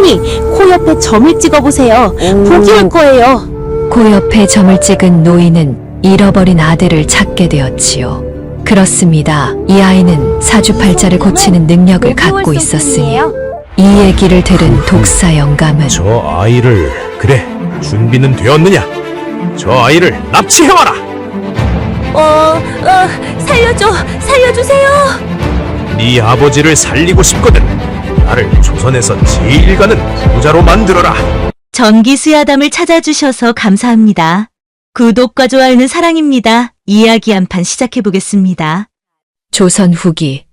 어머니, 코 옆에 점을 찍어보세요. 복이 올 거예요. 코 옆에 점을 찍은 노인은 잃어버린 아들을 찾게 되었지요. 그렇습니다. 이 아이는 사주팔자를 고치는 능력을 갖고 있었으니 이 얘기를 들은 독사 영감은 저 아이를, 그래, 준비는 되었느냐? 저 아이를 납치해와라! 살려주세요. 네 아버지를 살리고 싶거든. 나를 조선에서 제일 가는 부자로 만들어라. 전기수야담을 찾아주셔서 감사합니다. 구독과 좋아요는 사랑입니다. 이야기 한 판 시작해보겠습니다. 조선 후기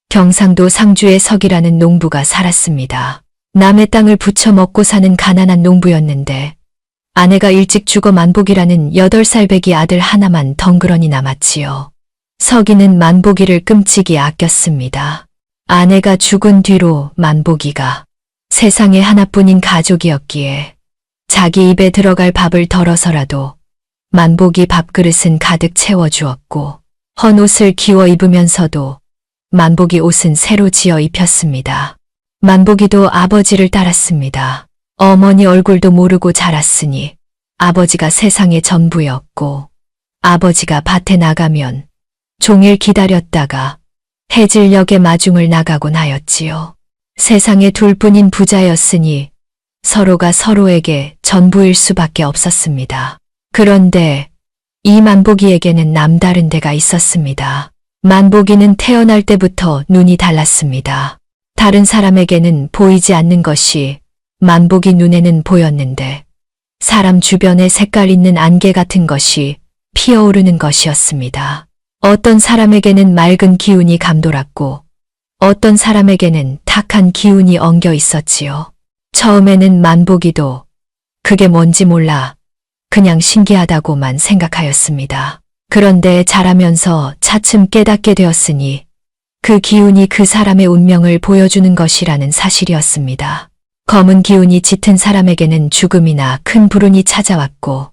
경상도 상주의 석이라는 농부가 살았습니다. 남의 땅을 부쳐 먹고 사는 가난한 농부였는데 아내가 일찍 죽어 만복이라는 8살 배기 아들 하나만 덩그러니 남았지요. 석이는 만복이를 끔찍이 아꼈습니다. 아내가 죽은 뒤로 만복이가 세상에 하나뿐인 가족이었기에 자기 입에 들어갈 밥을 덜어서라도 만복이 밥그릇은 가득 채워주었고 헌 옷을 기워 입으면서도 만복이 옷은 새로 지어 입혔습니다. 만복이도 아버지를 따랐습니다. 어머니 얼굴도 모르고 자랐으니 아버지가 세상의 전부였고 아버지가 밭에 나가면 종일 기다렸다가 해질녘에 마중을 나가곤 하였지요. 세상에 둘뿐인 부자였으니 서로가 서로에게 전부일 수밖에 없었습니다. 그런데 이 만복이에게는 남다른 데가 있었습니다. 만복이는 태어날 때부터 눈이 달랐습니다. 다른 사람에게는 보이지 않는 것이 만복이 눈에는 보였는데 사람 주변에 색깔 있는 안개 같은 것이 피어오르는 것이었습니다. 어떤 사람에게는 맑은 기운이 감돌았고 어떤 사람에게는 탁한 기운이 엉겨 있었지요. 처음에는 만복이도 그게 뭔지 몰라 그냥 신기하다고만 생각하였습니다. 그런데 자라면서 차츰 깨닫게 되었으니 그 기운이 그 사람의 운명을 보여주는 것이라는 사실이었습니다. 검은 기운이 짙은 사람에게는 죽음이나 큰 불운이 찾아왔고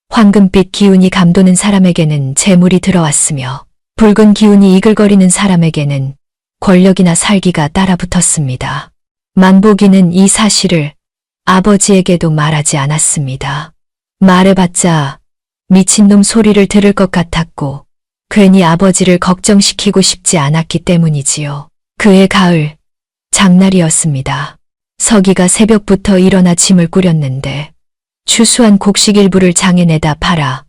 황금빛 기운이 감도는 사람에게는 재물이 들어왔으며 붉은 기운이 이글거리는 사람에게는 권력이나 살기가 따라붙었습니다. 만복이는 이 사실을 아버지에게도 말하지 않았습니다. 말해봤자 미친놈 소리를 들을 것 같았고 괜히 아버지를 걱정시키고 싶지 않았기 때문이지요. 그해 가을, 장날이었습니다. 석이가 새벽부터 일어나 짐을 꾸렸는데 추수한 곡식 일부를 장에 내다 팔아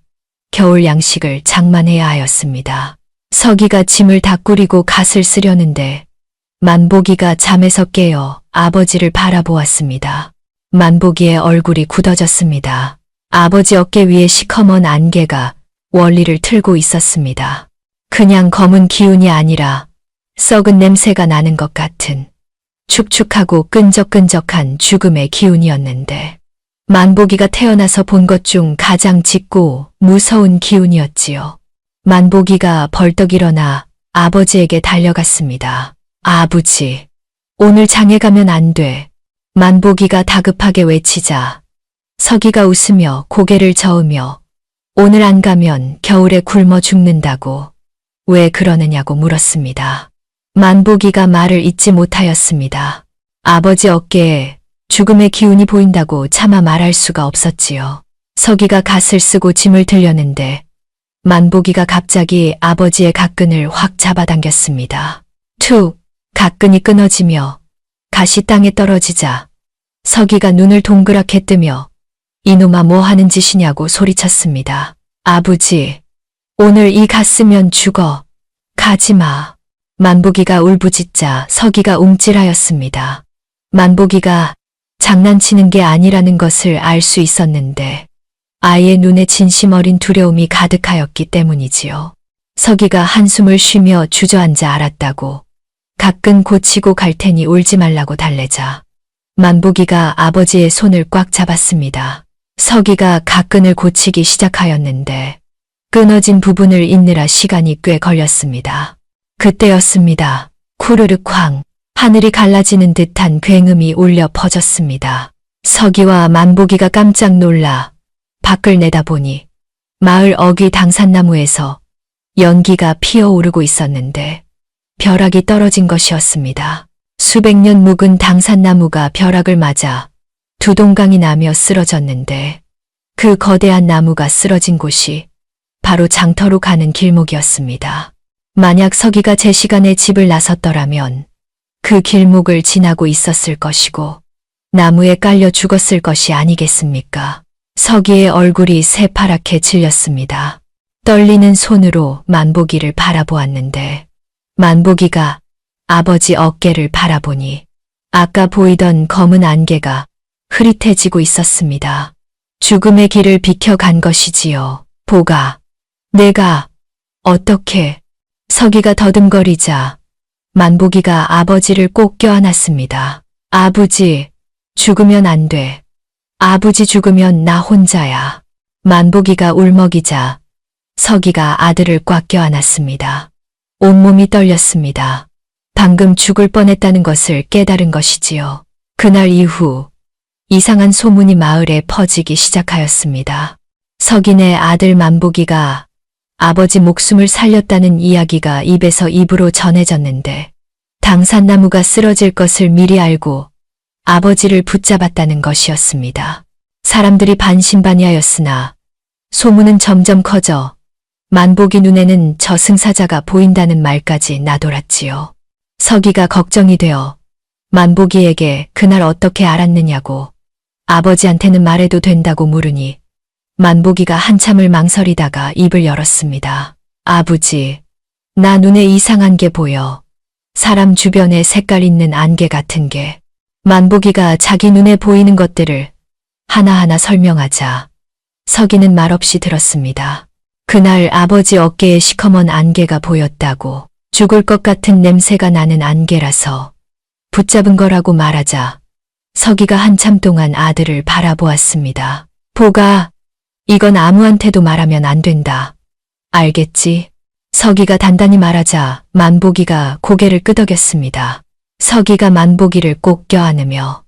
겨울 양식을 장만해야 하였습니다. 석이가 짐을 다 꾸리고 갓을 쓰려는데 만복이가 잠에서 깨어 아버지를 바라보았습니다. 만복이의 얼굴이 굳어졌습니다. 아버지 어깨 위에 시커먼 안개가 원리를 틀고 있었습니다. 그냥 검은 기운이 아니라 썩은 냄새가 나는 것 같은 축축하고 끈적끈적한 죽음의 기운이었는데 만복이가 태어나서 본 것 중 가장 짙고 무서운 기운이었지요. 만복이가 벌떡 일어나 아버지에게 달려갔습니다. 아버지, 오늘 장에 가면 안 돼. 만복이가 다급하게 외치자 석이가 웃으며 고개를 저으며 오늘 안 가면 겨울에 굶어 죽는다고 왜 그러느냐고 물었습니다. 만복이가 말을 잇지 못하였습니다. 아버지 어깨에 죽음의 기운이 보인다고 차마 말할 수가 없었지요. 석이가 갓을 쓰고 짐을 들려는데 만복이가 갑자기 아버지의 갓끈을 확 잡아당겼습니다. 툭! 갓끈이 끊어지며 갓이 땅에 떨어지자 석이가 눈을 동그랗게 뜨며 이놈아 뭐 하는 짓이냐고 소리쳤습니다. 아버지, 오늘 이 갓 쓰면 죽어. 가지마. 만복이가 울부짖자 석이가 움찔하였습니다. 만복이가 장난치는 게 아니라는 것을 알 수 있었는데 아이의 눈에 진심 어린 두려움이 가득하였기 때문이지요. 석이가 한숨을 쉬며 주저앉아 알았다고 가끔 고치고 갈 테니 울지 말라고 달래자 만복이가 아버지의 손을 꽉 잡았습니다. 석이가 갓끈을 고치기 시작하였는데 끊어진 부분을 잇느라 시간이 꽤 걸렸습니다. 그때였습니다. 쿠르륵쾅 하늘이 갈라지는 듯한 굉음이 울려 퍼졌습니다. 석이와 만복이가 깜짝 놀라 밖을 내다보니 마을 어귀 당산나무에서 연기가 피어오르고 있었는데 벼락이 떨어진 것이었습니다. 수백 년 묵은 당산나무가 벼락을 맞아 두 동강이 나며 쓰러졌는데 그 거대한 나무가 쓰러진 곳이 바로 장터로 가는 길목이었습니다. 만약 서기가 제 시간에 집을 나섰더라면 그 길목을 지나고 있었을 것이고 나무에 깔려 죽었을 것이 아니겠습니까? 서기의 얼굴이 새파랗게 질렸습니다. 떨리는 손으로 만보기를 바라보았는데 만보기가 아버지 어깨를 바라보니 아까 보이던 검은 안개가 흐릿해지고 있었습니다. 죽음의 길을 비켜간 것이지요. 보가, 내가 어떻게... 서기가 더듬거리자 만보기가 아버지를 꼭 껴안았습니다. 아버지, 죽으면 안 돼. 아버지 죽으면 나 혼자야. 만보기가 울먹이자 서기가 아들을 꽉 껴안았습니다. 온몸이 떨렸습니다. 방금 죽을 뻔했다는 것을 깨달은 것이지요. 그날 이후 이상한 소문이 마을에 퍼지기 시작하였습니다. 서기네 아들 만보기가 아버지 목숨을 살렸다는 이야기가 입에서 입으로 전해졌는데 당산나무가 쓰러질 것을 미리 알고 아버지를 붙잡았다는 것이었습니다. 사람들이 반신반의하였으나 소문은 점점 커져 만보기 눈에는 저승사자가 보인다는 말까지 나돌았지요. 서기가 걱정이 되어 만보기에게 그날 어떻게 알았느냐고 아버지한테는 말해도 된다고 물으니 만보기가 한참을 망설이다가 입을 열었습니다. 아버지, 나 눈에 이상한 게 보여. 사람 주변에 색깔 있는 안개 같은 게. 만보기가 자기 눈에 보이는 것들을 하나하나 설명하자 서기는 말없이 들었습니다. 그날 아버지 어깨에 시커먼 안개가 보였다고. 죽을 것 같은 냄새가 나는 안개라서 붙잡은 거라고 말하자 서기가 한참 동안 아들을 바라보았습니다. 보가, 이건 아무한테도 말하면 안 된다. 알겠지? 서기가 단단히 말하자 만보기가 고개를 끄덕였습니다. 서기가 만보기를 꼭 껴안으며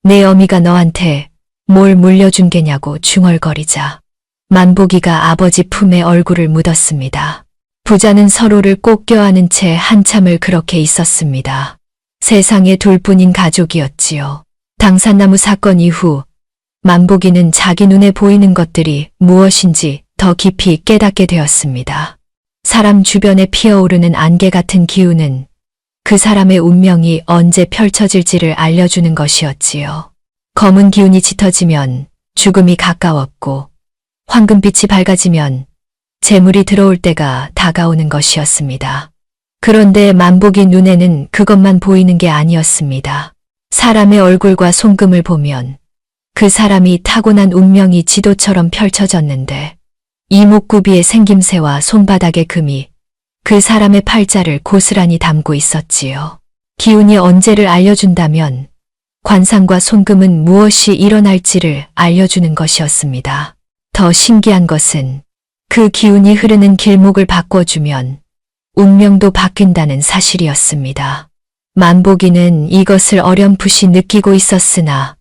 내 어미가 너한테 뭘 물려준 게냐고 중얼거리자 만보기가 아버지 품에 얼굴을 묻었습니다. 부자는 서로를 꼭 껴안은 채 한참을 그렇게 있었습니다. 세상에 둘뿐인 가족이었지요. 당산나무 사건 이후 만보기는 자기 눈에 보이는 것들이 무엇인지 더 깊이 깨닫게 되었습니다. 사람 주변에 피어오르는 안개 같은 기운은 그 사람의 운명이 언제 펼쳐질지를 알려주는 것이었지요. 검은 기운이 짙어지면 죽음이 가까웠고 황금빛이 밝아지면 재물이 들어올 때가 다가오는 것이었습니다. 그런데 만보기 눈에는 그것만 보이는 게 아니었습니다. 사람의 얼굴과 손금을 보면 그 사람이 타고난 운명이 지도처럼 펼쳐졌는데 이목구비의 생김새와 손바닥의 금이 그 사람의 팔자를 고스란히 담고 있었지요. 기운이 언제를 알려준다면 관상과 손금은 무엇이 일어날지를 알려주는 것이었습니다. 더 신기한 것은 그 기운이 흐르는 길목을 바꿔주면 운명도 바뀐다는 사실이었습니다. 만보기는 이것을 어렴풋이 느끼고 있었으나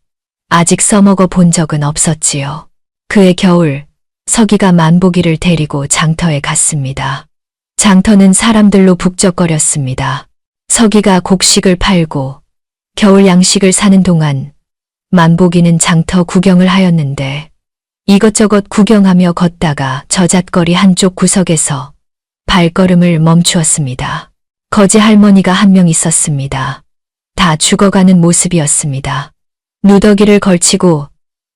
아직 써먹어 본 적은 없었지요. 그해 겨울 서기가 만보기를 데리고 장터에 갔습니다. 장터는 사람들로 북적거렸습니다. 서기가 곡식을 팔고 겨울 양식을 사는 동안 만보기는 장터 구경을 하였는데 이것저것 구경하며 걷다가 저잣거리 한쪽 구석에서 발걸음을 멈추었습니다. 거지 할머니가 한 명 있었습니다. 다 죽어가는 모습이었습니다. 누더기를 걸치고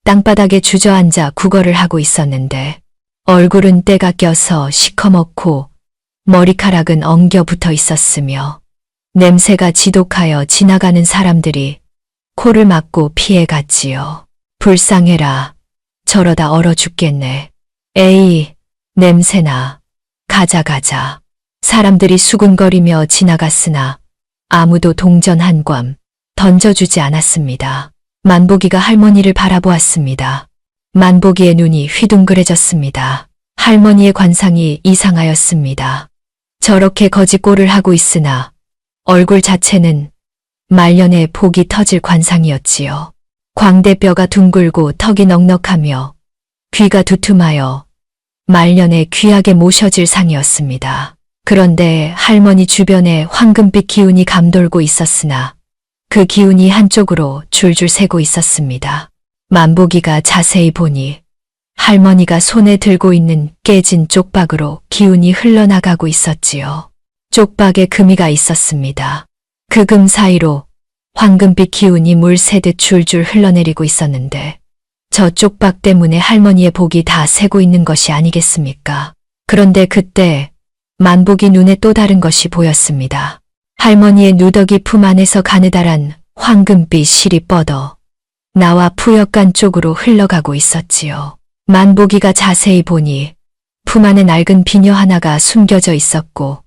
땅바닥에 주저앉아 구걸을 하고 있었는데 얼굴은 때가 껴서 시커멓고 머리카락은 엉겨 붙어 있었으며 냄새가 지독하여 지나가는 사람들이 코를 막고 피해갔지요. 불쌍해라. 저러다 얼어 죽겠네. 에이, 냄새나. 가자 가자. 사람들이 수군거리며 지나갔으나 아무도 동전 한 Ꞵ 던져주지 않았습니다. 만보기가 할머니를 바라보았습니다. 만보기의 눈이 휘둥그레졌습니다. 할머니의 관상이 이상하였습니다. 저렇게 거지꼴을 하고 있으나 얼굴 자체는 말년에 복이 터질 관상이었지요. 광대뼈가 둥글고 턱이 넉넉하며 귀가 두툼하여 말년에 귀하게 모셔질 상이었습니다. 그런데 할머니 주변에 황금빛 기운이 감돌고 있었으나 그 기운이 한쪽으로 줄줄 새고 있었습니다. 만보기가 자세히 보니 할머니가 손에 들고 있는 깨진 쪽박으로 기운이 흘러나가고 있었지요. 쪽박에 금이가 있었습니다. 그 금 사이로 황금빛 기운이 물 새듯 줄줄 흘러내리고 있었는데 저 쪽박 때문에 할머니의 복이 다 새고 있는 것이 아니겠습니까? 그런데 그때 만복이 눈에 또 다른 것이 보였습니다. 할머니의 누더기 품 안에서 가느다란 황금빛 실이 뻗어 나와 푸역간 쪽으로 흘러가고 있었지요. 만보기가 자세히 보니 품 안에 낡은 비녀 하나가 숨겨져 있었고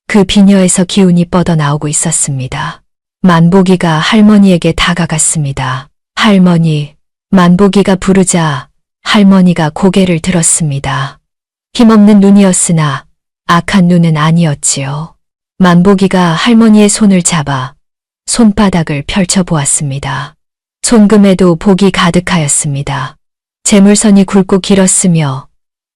그 비녀에서 기운이 뻗어 나오고 있었습니다. 만보기가 할머니에게 다가갔습니다. 할머니, 만보기가 부르자 할머니가 고개를 들었습니다. 힘없는 눈이었으나 악한 눈은 아니었지요. 만보기가 할머니의 손을 잡아 손바닥을 펼쳐보았습니다. 손금에도 복이 가득하였습니다. 재물선이 굵고 길었으며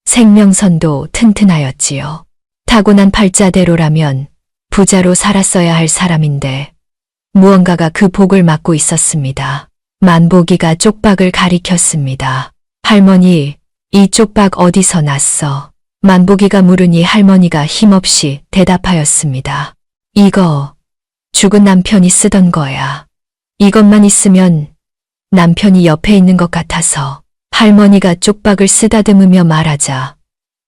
생명선도 튼튼하였지요. 타고난 팔자대로라면 부자로 살았어야 할 사람인데 무언가가 그 복을 막고 있었습니다. 만보기가 쪽박을 가리켰습니다. 할머니, 이 쪽박 어디서 났어? 만보기가 물으니 할머니가 힘없이 대답하였습니다. 이거 죽은 남편이 쓰던 거야. 이것만 있으면 남편이 옆에 있는 것 같아서. 할머니가 쪽박을 쓰다듬으며 말하자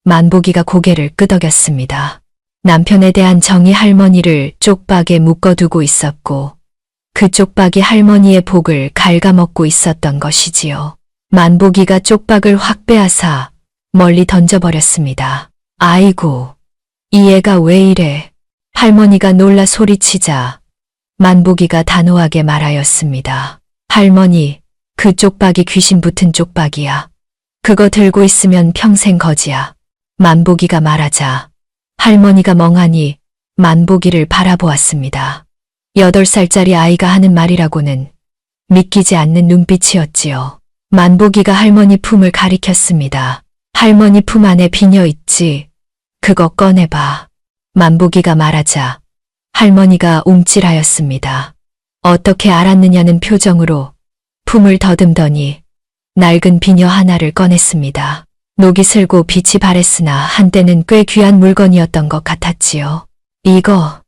만보기가 고개를 끄덕였습니다. 남편에 대한 정이 할머니를 쪽박에 묶어두고 있었고 그 쪽박이 할머니의 복을 갉아먹고 있었던 것이지요. 만보기가 쪽박을 확 빼앗아 멀리 던져버렸습니다. 아이고, 이 애가 왜 이래? 할머니가 놀라 소리치자 만보기가 단호하게 말하였습니다. 할머니, 그 쪽박이 귀신 붙은 쪽박이야. 그거 들고 있으면 평생 거지야. 만보기가 말하자 할머니가 멍하니 만보기를 바라보았습니다. 8살짜리 아이가 하는 말이라고는 믿기지 않는 눈빛이었지요. 만보기가 할머니 품을 가리켰습니다. 할머니 품 안에 비녀 있지? 그거 꺼내봐. 만보기가 말하자 할머니가 움찔하였습니다. 어떻게 알았느냐는 표정으로 품을 더듬더니 낡은 비녀 하나를 꺼냈습니다. 녹이 슬고 빛이 바랬으나 한때는 꽤 귀한 물건이었던 것 같았지요. 이거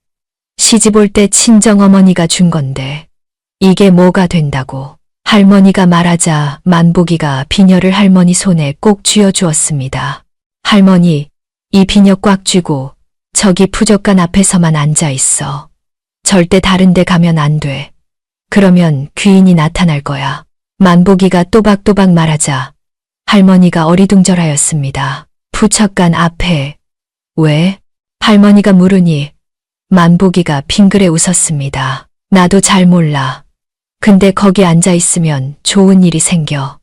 시집 올 때 친정어머니가 준 건데 이게 뭐가 된다고. 할머니가 말하자 만보기가 비녀를 할머니 손에 꼭 쥐어주었습니다. 할머니, 이 비녀 꽉 쥐고 저기 푸젓간 앞에서만 앉아 있어. 절대 다른 데 가면 안 돼. 그러면 귀인이 나타날 거야. 만보기가 또박또박 말하자 할머니가 어리둥절하였습니다. 푸젓간 앞에. 왜? 할머니가 물으니 만보기가 빙그레 웃었습니다. 나도 잘 몰라. 근데 거기 앉아 있으면 좋은 일이 생겨.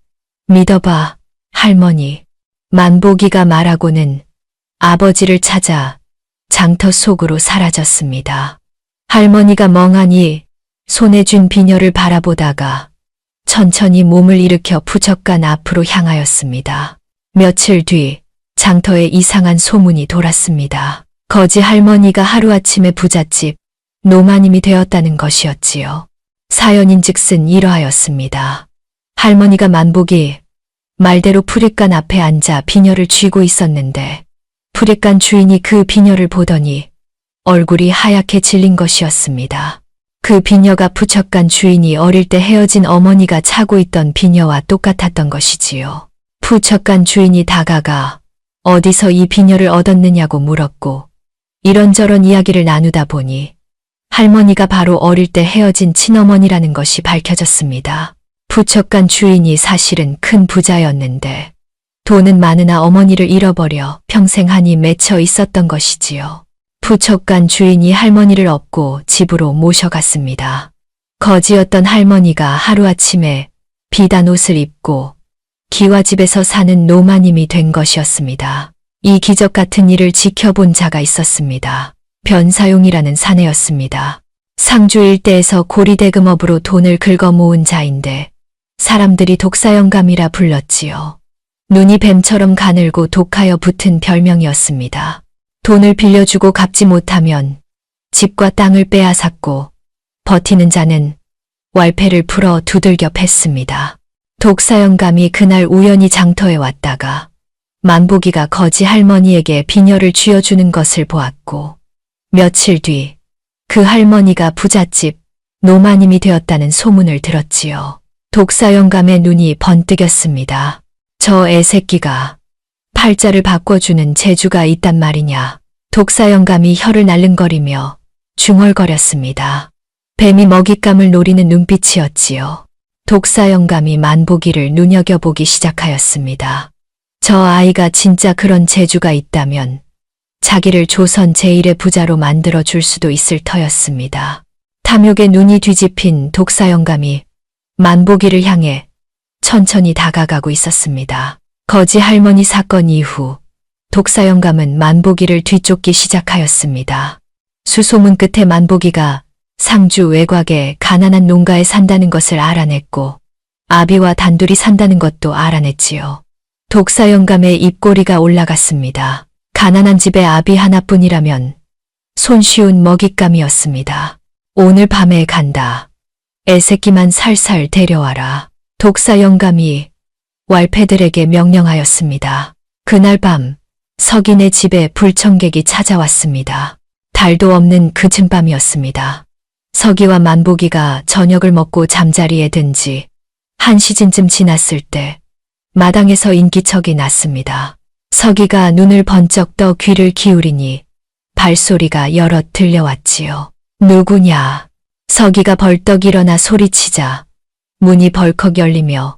믿어봐, 할머니. 만보기가 말하고는 아버지를 찾아 장터 속으로 사라졌습니다. 할머니가 멍하니 손에 쥔 비녀를 바라보다가 천천히 몸을 일으켜 푸젓간 앞으로 향하였습니다. 며칠 뒤 장터에 이상한 소문이 돌았습니다. 거지 할머니가 하루아침에 부잣집 노마님이 되었다는 것이었지요. 사연인즉슨 이러하였습니다. 할머니가 만보기 말대로 풀잇간 앞에 앉아 비녀를 쥐고 있었는데 풀잇간 주인이 그 비녀를 보더니 얼굴이 하얗게 질린 것이었습니다. 그 비녀가 푸젓간 주인이 어릴 때 헤어진 어머니가 차고 있던 비녀와 똑같았던 것이지요. 푸젓간 주인이 다가가 어디서 이 비녀를 얻었느냐고 물었고 이런저런 이야기를 나누다 보니 할머니가 바로 어릴 때 헤어진 친어머니라는 것이 밝혀졌습니다. 푸젓간 주인이 사실은 큰 부자였는데 돈은 많으나 어머니를 잃어버려 평생 한이 맺혀 있었던 것이지요. 푸젓간 주인이 할머니를 업고 집으로 모셔갔습니다. 거지였던 할머니가 하루아침에 비단 옷을 입고 기와집에서 사는 노마님이 된 것이었습니다. 이 기적 같은 일을 지켜본 자가 있었습니다. 변사용이라는 사내였습니다. 상주 일대에서 고리대금업으로 돈을 긁어 모은 자인데 사람들이 독사영감이라 불렀지요. 눈이 뱀처럼 가늘고 독하여 붙은 별명이었습니다. 돈을 빌려주고 갚지 못하면 집과 땅을 빼앗았고 버티는 자는 왈패를 풀어 두들겨 팼습니다. 독사영감이 그날 우연히 장터에 왔다가 만보기가 거지 할머니에게 비녀를 쥐어주는 것을 보았고 며칠 뒤 그 할머니가 부잣집 노마님이 되었다는 소문을 들었지요. 독사영감의 눈이 번뜩였습니다. 저 애새끼가 팔자를 바꿔주는 재주가 있단 말이냐. 독사영감이 혀를 날름거리며 중얼거렸습니다. 뱀이 먹잇감을 노리는 눈빛이었지요. 독사영감이 만보기를 눈여겨보기 시작하였습니다. 저 아이가 진짜 그런 재주가 있다면 자기를 조선 제1의 부자로 만들어줄 수도 있을 터였습니다. 탐욕에 눈이 뒤집힌 독사영감이 만보기를 향해 천천히 다가가고 있었습니다. 거지 할머니 사건 이후 독사영감은 만보기를 뒤쫓기 시작하였습니다. 수소문 끝에 만보기가 상주 외곽의 가난한 농가에 산다는 것을 알아냈고 아비와 단둘이 산다는 것도 알아냈지요. 독사영감의 입꼬리가 올라갔습니다. 가난한 집의 아비 하나뿐이라면 손쉬운 먹잇감이었습니다. 오늘 밤에 간다. 애새끼만 살살 데려와라. 독사영감이 왈패들에게 명령하였습니다. 그날 밤 서기네 집에 불청객이 찾아왔습니다. 달도 없는 그쯤 밤이었습니다. 서기와 만보기가 저녁을 먹고 잠자리에 든 지 1시즌쯤 지났을 때 마당에서 인기척이 났습니다. 서기가 눈을 번쩍 떠 귀를 기울이니 발소리가 여럿 들려왔지요. 누구냐? 서기가 벌떡 일어나 소리치자 문이 벌컥 열리며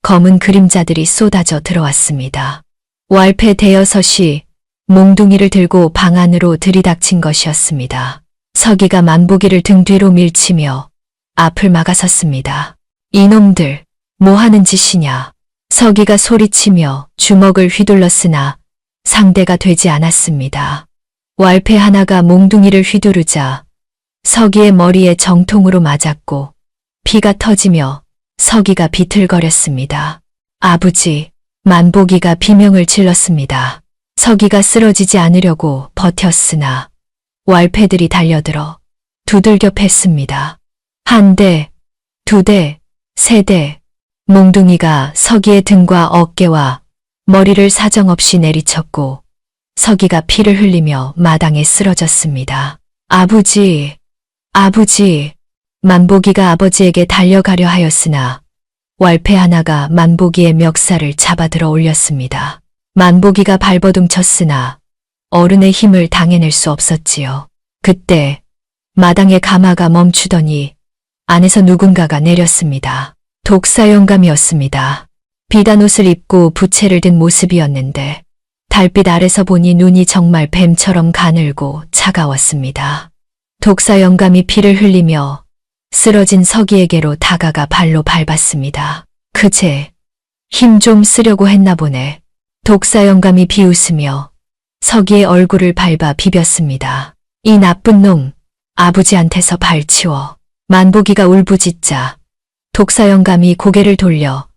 검은 그림자들이 쏟아져 들어왔습니다. 왈패 대여섯이 몽둥이를 들고 방 안으로 들이닥친 것이었습니다. 서기가 만보기를 등 뒤로 밀치며 앞을 막아섰습니다. 이놈들, 뭐 하는 짓이냐? 서기가 소리치며 주먹을 휘둘렀으나 상대가 되지 않았습니다. 왈패 하나가 몽둥이를 휘두르자 서기의 머리에 정통으로 맞았고 피가 터지며 서기가 비틀거렸습니다. 아버지, 만보기가 비명을 질렀습니다. 서기가 쓰러지지 않으려고 버텼으나 왈패들이 달려들어 두들겨 팼습니다. 한 대, 두 대, 세 대, 몽둥이가 서기의 등과 어깨와 머리를 사정없이 내리쳤고 서기가 피를 흘리며 마당에 쓰러졌습니다. 아버지, 아버지, 만보기가 아버지에게 달려가려 하였으나 왈패 하나가 만보기의 멱살을 잡아들어 올렸습니다. 만보기가 발버둥 쳤으나 어른의 힘을 당해낼 수 없었지요. 그때 마당의 가마가 멈추더니 안에서 누군가가 내렸습니다. 독사영감이었습니다. 비단 옷을 입고 부채를 든 모습이었는데 달빛 아래서 보니 눈이 정말 뱀처럼 가늘고 차가웠습니다. 독사영감이 피를 흘리며 쓰러진 서기에게로 다가가 발로 밟았습니다. 그제 힘 좀 쓰려고 했나 보네. 독사영감이 비웃으며 서기의 얼굴을 밟아 비볐습니다. 이 나쁜 놈, 아버지한테서 발치워. 만보기가 울부짖자 독사영감이 고개를 돌려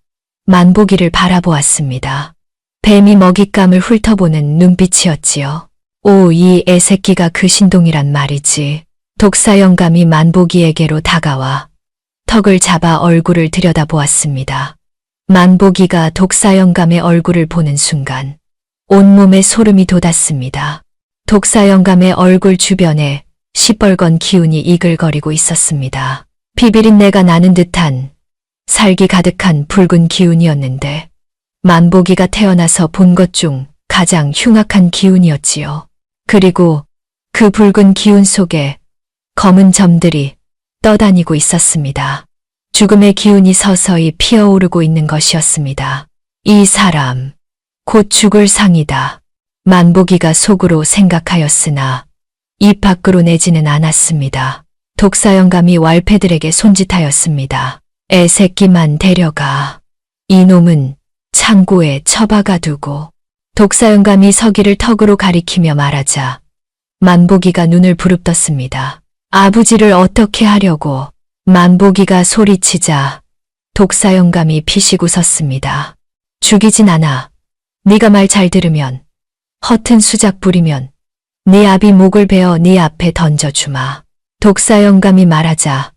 만보기를 바라보았습니다. 뱀이 먹잇감을 훑어보는 눈빛이었지요. 오, 이 애새끼가 그 신동이란 말이지. 독사영감이 만보기에게로 다가와 턱을 잡아 얼굴을 들여다보았습니다. 만보기가 독사영감의 얼굴을 보는 순간 온몸에 소름이 돋았습니다. 독사영감의 얼굴 주변에 시뻘건 기운이 이글거리고 있었습니다. 비비린내가 나는 듯한 살기 가득한 붉은 기운이었는데 만보기가 태어나서 본 것 중 가장 흉악한 기운이었지요. 그리고 그 붉은 기운 속에 검은 점들이 떠다니고 있었습니다. 죽음의 기운이 서서히 피어오르고 있는 것이었습니다. 이 사람, 곧 죽을 상이다. 만보기가 속으로 생각하였으나 입 밖으로 내지는 않았습니다. 독사영감이 왈패들에게 손짓하였습니다. 애새끼만 데려가. 이놈은 창고에 처박아 두고. 독사영감이 서기를 턱으로 가리키며 말하자 만보기가 눈을 부릅떴습니다. 아버지를 어떻게 하려고. 만보기가 소리치자 독사영감이 피식 웃었습니다. 죽이진 않아. 네가 말 잘 들으면, 허튼 수작 부리면 네 아비 목을 베어 네 앞에 던져주마. 독사영감이 말하자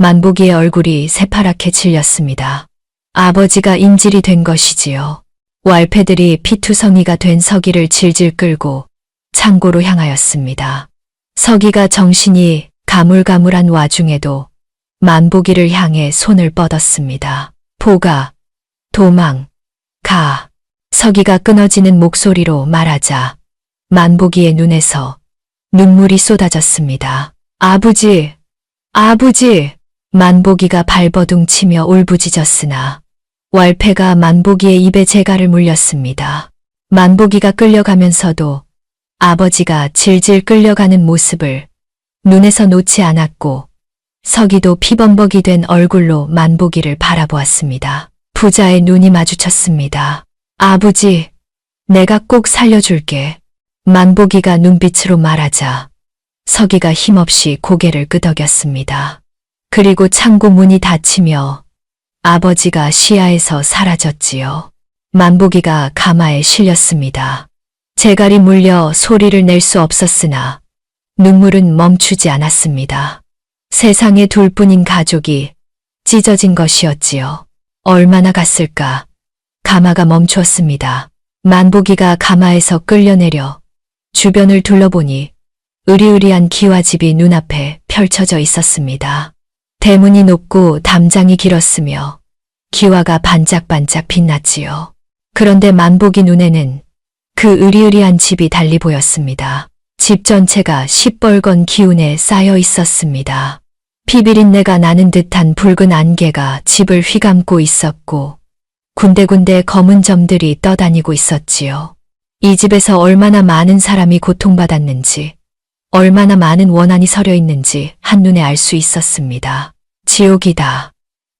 만복이의 얼굴이 새파랗게 질렸습니다. 아버지가 인질이 된 것이지요. 왈패들이 피투성이가 된 서기를 질질 끌고 창고로 향하였습니다. 서기가 정신이 가물가물한 와중에도 만복이를 향해 손을 뻗었습니다. 보가, 도망, 가. 서기가 끊어지는 목소리로 말하자 만복이의 눈에서 눈물이 쏟아졌습니다. 아버지, 아버지! 만복이가 발버둥 치며 울부짖었으나 왈패가 만복이의 입에 재갈을 물렸습니다. 만복이가 끌려가면서도 아버지가 질질 끌려가는 모습을 눈에서 놓지 않았고 서기도 피범벅이 된 얼굴로 만복이를 바라보았습니다. 부자의 눈이 마주쳤습니다. 아버지, 내가 꼭 살려줄게. 만복이가 눈빛으로 말하자 서기가 힘없이 고개를 끄덕였습니다. 그리고 창고 문이 닫히며 아버지가 시야에서 사라졌지요. 만복이가 가마에 실렸습니다. 재갈이 물려 소리를 낼 수 없었으나 눈물은 멈추지 않았습니다. 세상에 둘뿐인 가족이 찢어진 것이었지요. 얼마나 갔을까? 가마가 멈추었습니다. 만복이가 가마에서 끌려내려 주변을 둘러보니 으리으리한 기와집이 눈앞에 펼쳐져 있었습니다. 대문이 높고 담장이 길었으며 기와가 반짝반짝 빛났지요. 그런데 만복이 눈에는 그 으리으리한 집이 달리 보였습니다. 집 전체가 시뻘건 기운에 쌓여 있었습니다. 피비린내가 나는 듯한 붉은 안개가 집을 휘감고 있었고 군데군데 검은 점들이 떠다니고 있었지요. 이 집에서 얼마나 많은 사람이 고통받았는지, 얼마나 많은 원한이 서려 있는지 한눈에 알 수 있었습니다. 지옥이다.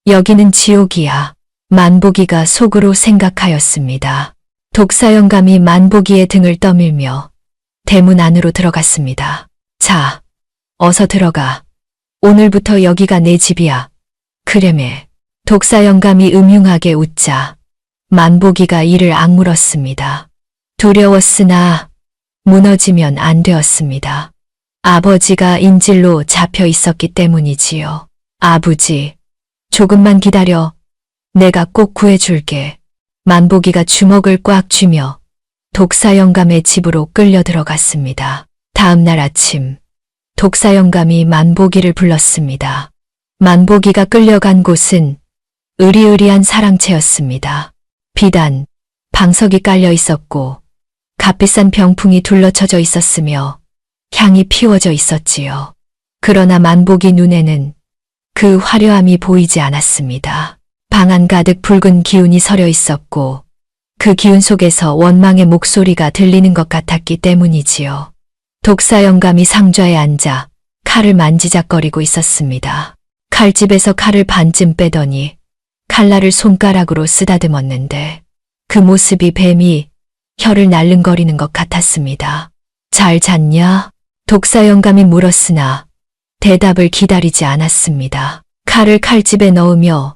여기는 지옥이야. 만복이가 속으로 생각하였습니다. 독사 영감이 만복이의 등을 떠밀며 대문 안으로 들어갔습니다. 자, 어서 들어가. 오늘부터 여기가 내 집이야. 그래매. 독사 영감이 음흉하게 웃자 만복이가 이를 악물었습니다. 두려웠으나 무너지면 안 되었습니다. 아버지가 인질로 잡혀 있었기 때문이지요. 아버지, 조금만 기다려. 내가 꼭 구해줄게. 만복이가 주먹을 꽉 쥐며 독사 영감의 집으로 끌려 들어갔습니다. 다음 날 아침, 독사 영감이 만복이를 불렀습니다. 만복이가 끌려간 곳은 으리으리한 사랑채였습니다. 비단, 방석이 깔려 있었고 값비싼 병풍이 둘러쳐져 있었으며 향이 피워져 있었지요. 그러나 만복이 눈에는 그 화려함이 보이지 않았습니다. 방 안 가득 붉은 기운이 서려 있었고 그 기운 속에서 원망의 목소리가 들리는 것 같았기 때문이지요. 독사 영감이 상좌에 앉아 칼을 만지작거리고 있었습니다. 칼집에서 칼을 반쯤 빼더니 칼날을 손가락으로 쓰다듬었는데 그 모습이 뱀이 혀를 날름거리는 것 같았습니다. 잘 잤냐? 독사 영감이 물었으나 대답을 기다리지 않았습니다. 칼을 칼집에 넣으며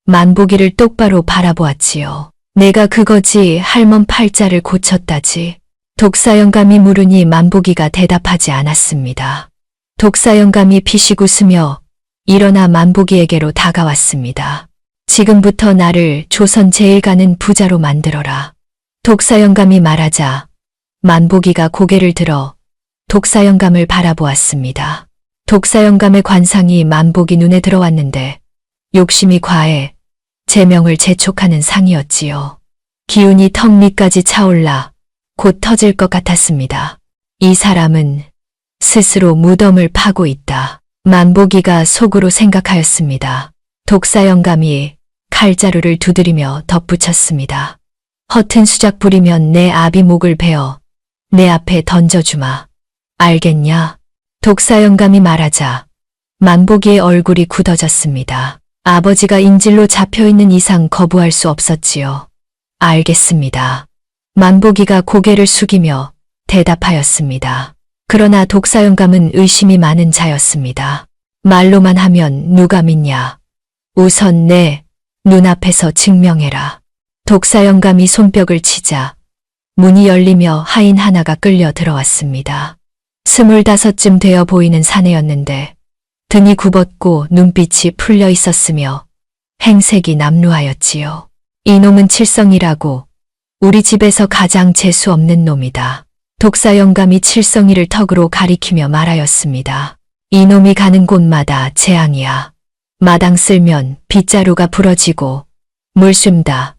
만복이를 똑바로 바라보았지요. 내가 그거지 할멈 팔자를 고쳤다지. 독사 영감이 물으니 만복이가 대답하지 않았습니다. 독사 영감이 피식 웃으며 일어나 만복이에게로 다가왔습니다. 지금부터 나를 조선 제일 가는 부자로 만들어라. 독사 영감이 말하자 만복이가 고개를 들어 독사 영감을 바라보았습니다. 독사 영감의 관상이 만복이 눈에 들어왔는데 욕심이 과해 제명을 재촉하는 상이었지요. 기운이 턱 밑까지 차올라 곧 터질 것 같았습니다. 이 사람은 스스로 무덤을 파고 있다. 만복이가 속으로 생각하였습니다. 독사 영감이 칼자루를 두드리며 덧붙였습니다. 허튼 수작 부리면 내 아비 목을 베어 내 앞에 던져주마. 알겠냐? 독사 영감이 말하자 만복이의 얼굴이 굳어졌습니다. 아버지가 인질로 잡혀있는 이상 거부할 수 없었지요. 알겠습니다. 만복이가 고개를 숙이며 대답하였습니다. 그러나 독사 영감은 의심이 많은 자였습니다. 말로만 하면 누가 믿냐? 우선 내 눈앞에서 증명해라. 독사 영감이 손뼉을 치자 문이 열리며 하인 하나가 끌려 들어왔습니다. 25쯤 되어 보이는 사내였는데 등이 굽었고 눈빛이 풀려 있었으며 행색이 남루하였지요. 이놈은 칠성이라고 우리 집에서 가장 재수 없는 놈이다. 독사 영감이 칠성이를 턱으로 가리키며 말하였습니다. 이놈이 가는 곳마다 재앙이야. 마당 쓸면 빗자루가 부러지고 물 쐰다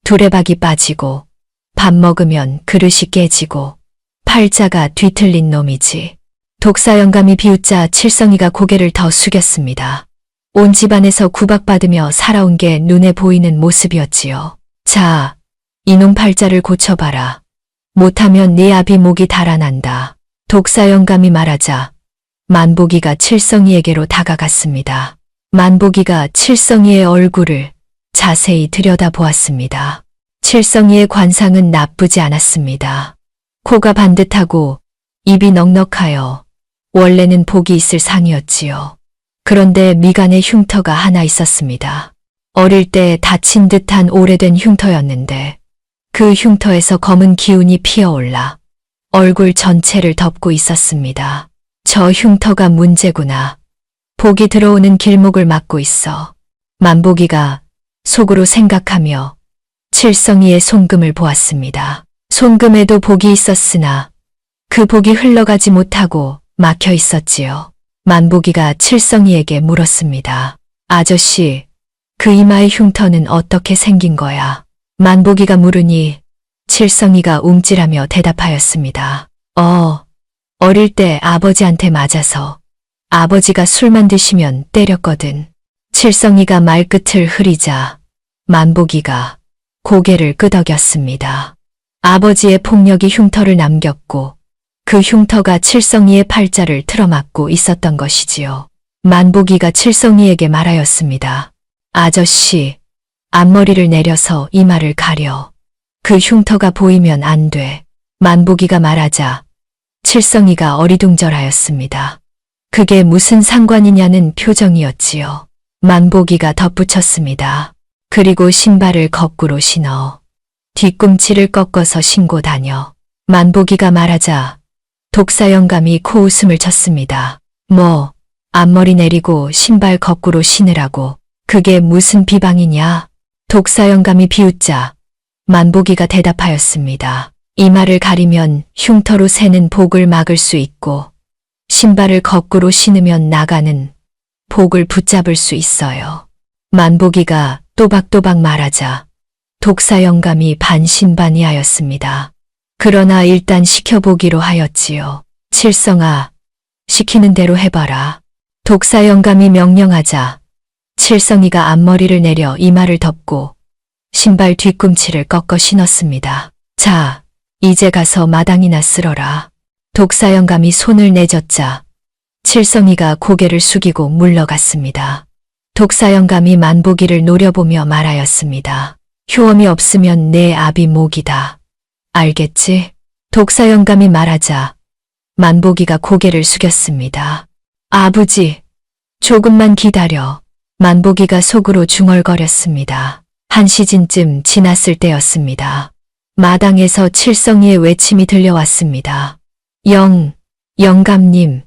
두레박이 빠지고 밥 먹으면 그릇이 깨지고 팔자가 뒤틀린 놈이지. 독사 영감이 비웃자 칠성이가 고개를 더 숙였습니다. 온 집안에서 구박받으며 살아온 게 눈에 보이는 모습이었지요. 자, 이놈 팔자를 고쳐봐라. 못하면 네 아비 목이 달아난다. 독사 영감이 말하자 만복이가 칠성이에게로 다가갔습니다. 만복이가 칠성이의 얼굴을 자세히 들여다보았습니다. 칠성이의 관상은 나쁘지 않았습니다. 코가 반듯하고 입이 넉넉하여 원래는 복이 있을 상이었지요. 그런데 미간에 흉터가 하나 있었습니다. 어릴 때 다친 듯한 오래된 흉터였는데 그 흉터에서 검은 기운이 피어올라 얼굴 전체를 덮고 있었습니다. 저 흉터가 문제구나. 복이 들어오는 길목을 막고 있어. 만복이가 속으로 생각하며 칠성이의 손금을 보았습니다. 손금에도 복이 있었으나 그 복이 흘러가지 못하고 막혀 있었지요. 만복이가 칠성이에게 물었습니다. 아저씨, 그 이마의 흉터는 어떻게 생긴 거야? 만복이가 물으니 칠성이가 움찔하며 대답하였습니다. 어릴 때 아버지한테 맞아서 아버지가 술만 드시면 때렸거든. 칠성이가 말끝을 흐리자 만복이가 고개를 끄덕였습니다. 아버지의 폭력이 흉터를 남겼고 그 흉터가 칠성이의 팔자를 틀어막고 있었던 것이지요. 만복이가 칠성이에게 말하였습니다. 아저씨, 앞머리를 내려서 이마를 가려. 그 흉터가 보이면 안 돼. 만복이가 말하자 칠성이가 어리둥절하였습니다. 그게 무슨 상관이냐는 표정이었지요. 만복이가 덧붙였습니다. 그리고 신발을 거꾸로 신어. 뒤꿈치를 꺾어서 신고 다녀. 만복이가 말하자 독사 영감이 코웃음을 쳤습니다. 뭐, 앞머리 내리고 신발 거꾸로 신으라고. 그게 무슨 비방이냐? 독사 영감이 비웃자 만복이가 대답하였습니다. 이마를 가리면 흉터로 새는 복을 막을 수 있고 신발을 거꾸로 신으면 나가는 복을 붙잡을 수 있어요. 만복이가 또박또박 말하자 독사 영감이 반신반의하였습니다. 그러나 일단 시켜보기로 하였지요. 칠성아, 시키는 대로 해봐라. 독사 영감이 명령하자 칠성이가 앞머리를 내려 이마를 덮고 신발 뒤꿈치를 꺾어 신었습니다. 자, 이제 가서 마당이나 쓸어라. 독사 영감이 손을 내젓자 칠성이가 고개를 숙이고 물러갔습니다. 독사 영감이 만복이를 노려보며 말하였습니다. 효험이 없으면 내 아비 목이다. 알겠지? 독사 영감이 말하자 만복이가 고개를 숙였습니다. 아버지, 조금만 기다려. 만복이가 속으로 중얼거렸습니다. 한 시즌쯤 지났을 때였습니다. 마당에서 칠성이의 외침이 들려왔습니다. 영감님,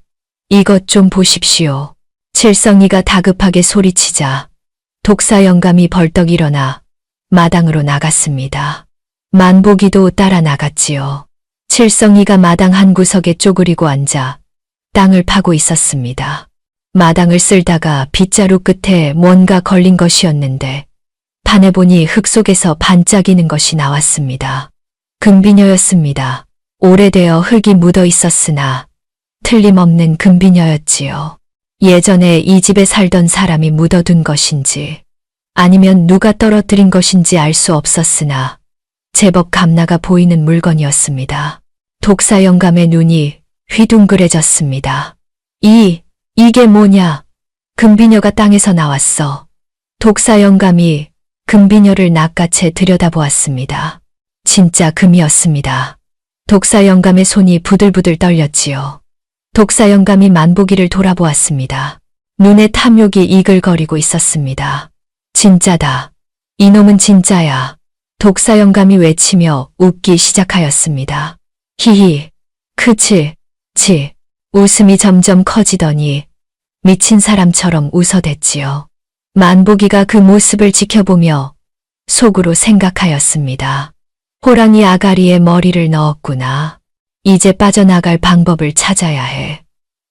이것 좀 보십시오. 칠성이가 다급하게 소리치자 독사 영감이 벌떡 일어나 마당으로 나갔습니다. 만복이도 따라 나갔지요. 칠성이가 마당 한 구석에 쪼그리고 앉아 땅을 파고 있었습니다. 마당을 쓸다가 빗자루 끝에 뭔가 걸린 것이었는데 판에 보니 흙 속에서 반짝이는 것이 나왔습니다. 금비녀였습니다. 오래되어 흙이 묻어 있었으나 틀림없는 금비녀였지요. 예전에 이 집에 살던 사람이 묻어둔 것인지 아니면 누가 떨어뜨린 것인지 알 수 없었으나 제법 감나가 보이는 물건이었습니다. 독사 영감의 눈이 휘둥그레졌습니다. 이게 뭐냐? 금비녀가 땅에서 나왔어. 독사 영감이 금비녀를 낚아채 들여다보았습니다. 진짜 금이었습니다. 독사 영감의 손이 부들부들 떨렸지요. 독사 영감이 만복이를 돌아보았습니다. 눈에 탐욕이 이글거리고 있었습니다. 진짜다. 이놈은 진짜야. 독사 영감이 외치며 웃기 시작하였습니다. 히히, 크치, 치. 웃음이 점점 커지더니 미친 사람처럼 웃어댔지요. 만보기가 그 모습을 지켜보며 속으로 생각하였습니다. 호랑이 아가리에 머리를 넣었구나. 이제 빠져나갈 방법을 찾아야 해.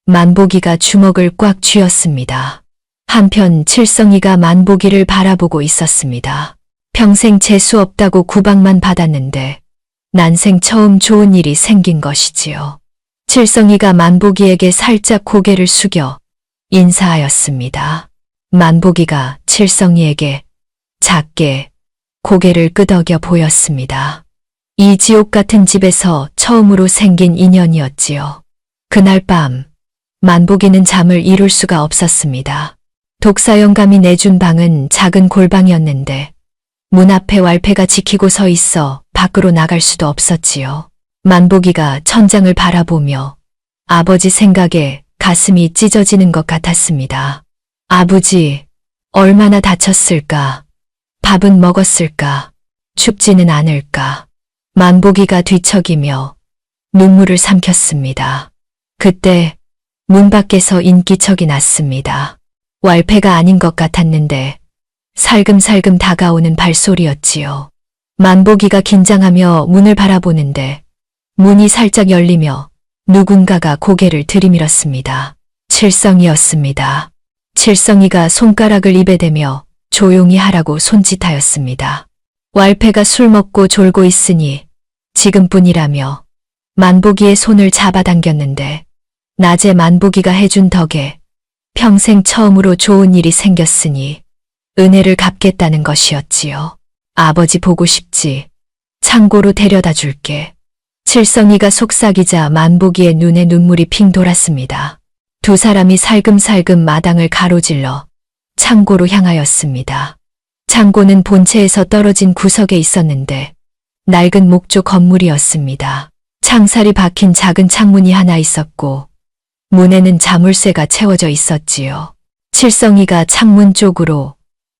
만보기가 주먹을 꽉 쥐었습니다. 한편 칠성이가 만보기를 바라보고 있었습니다. 평생 재수 없다고 구박만 받았는데 난생 처음 좋은 일이 생긴 것이지요. 칠성이가 만보기에게 살짝 고개를 숙여 인사하였습니다. 만보기가 칠성이에게 작게 고개를 끄덕여 보였습니다. 이 지옥 같은 집에서 처음으로 생긴 인연이었지요. 그날 밤 만보기는 잠을 이룰 수가 없었습니다. 독사 영감이 내준 방은 작은 골방이었는데 문 앞에 왈패가 지키고 서 있어 밖으로 나갈 수도 없었지요. 만보기가 천장을 바라보며 아버지 생각에 가슴이 찢어지는 것 같았습니다. 아버지, 얼마나 다쳤을까? 밥은 먹었을까? 춥지는 않을까? 만보기가 뒤척이며 눈물을 삼켰습니다. 그때 문 밖에서 인기척이 났습니다. 왈패가 아닌 것 같았는데 살금살금 다가오는 발소리였지요. 만보기가 긴장하며 문을 바라보는데 문이 살짝 열리며 누군가가 고개를 들이밀었습니다. 칠성이었습니다. 칠성이가 손가락을 입에 대며 조용히 하라고 손짓하였습니다. 왈패가 술 먹고 졸고 있으니 지금뿐이라며 만보기의 손을 잡아당겼는데 낮에 만보기가 해준 덕에 평생 처음으로 좋은 일이 생겼으니 은혜를 갚겠다는 것이었지요. 아버지 보고 싶지? 창고로 데려다 줄게. 칠성이가 속삭이자 만보기의 눈에 눈물이 핑 돌았습니다. 두 사람이 살금살금 마당을 가로질러 창고로 향하였습니다. 창고는 본체에서 떨어진 구석에 있었는데 낡은 목조 건물이었습니다. 창살이 박힌 작은 창문이 하나 있었고 문에는 자물쇠가 채워져 있었지요. 칠성이가 창문 쪽으로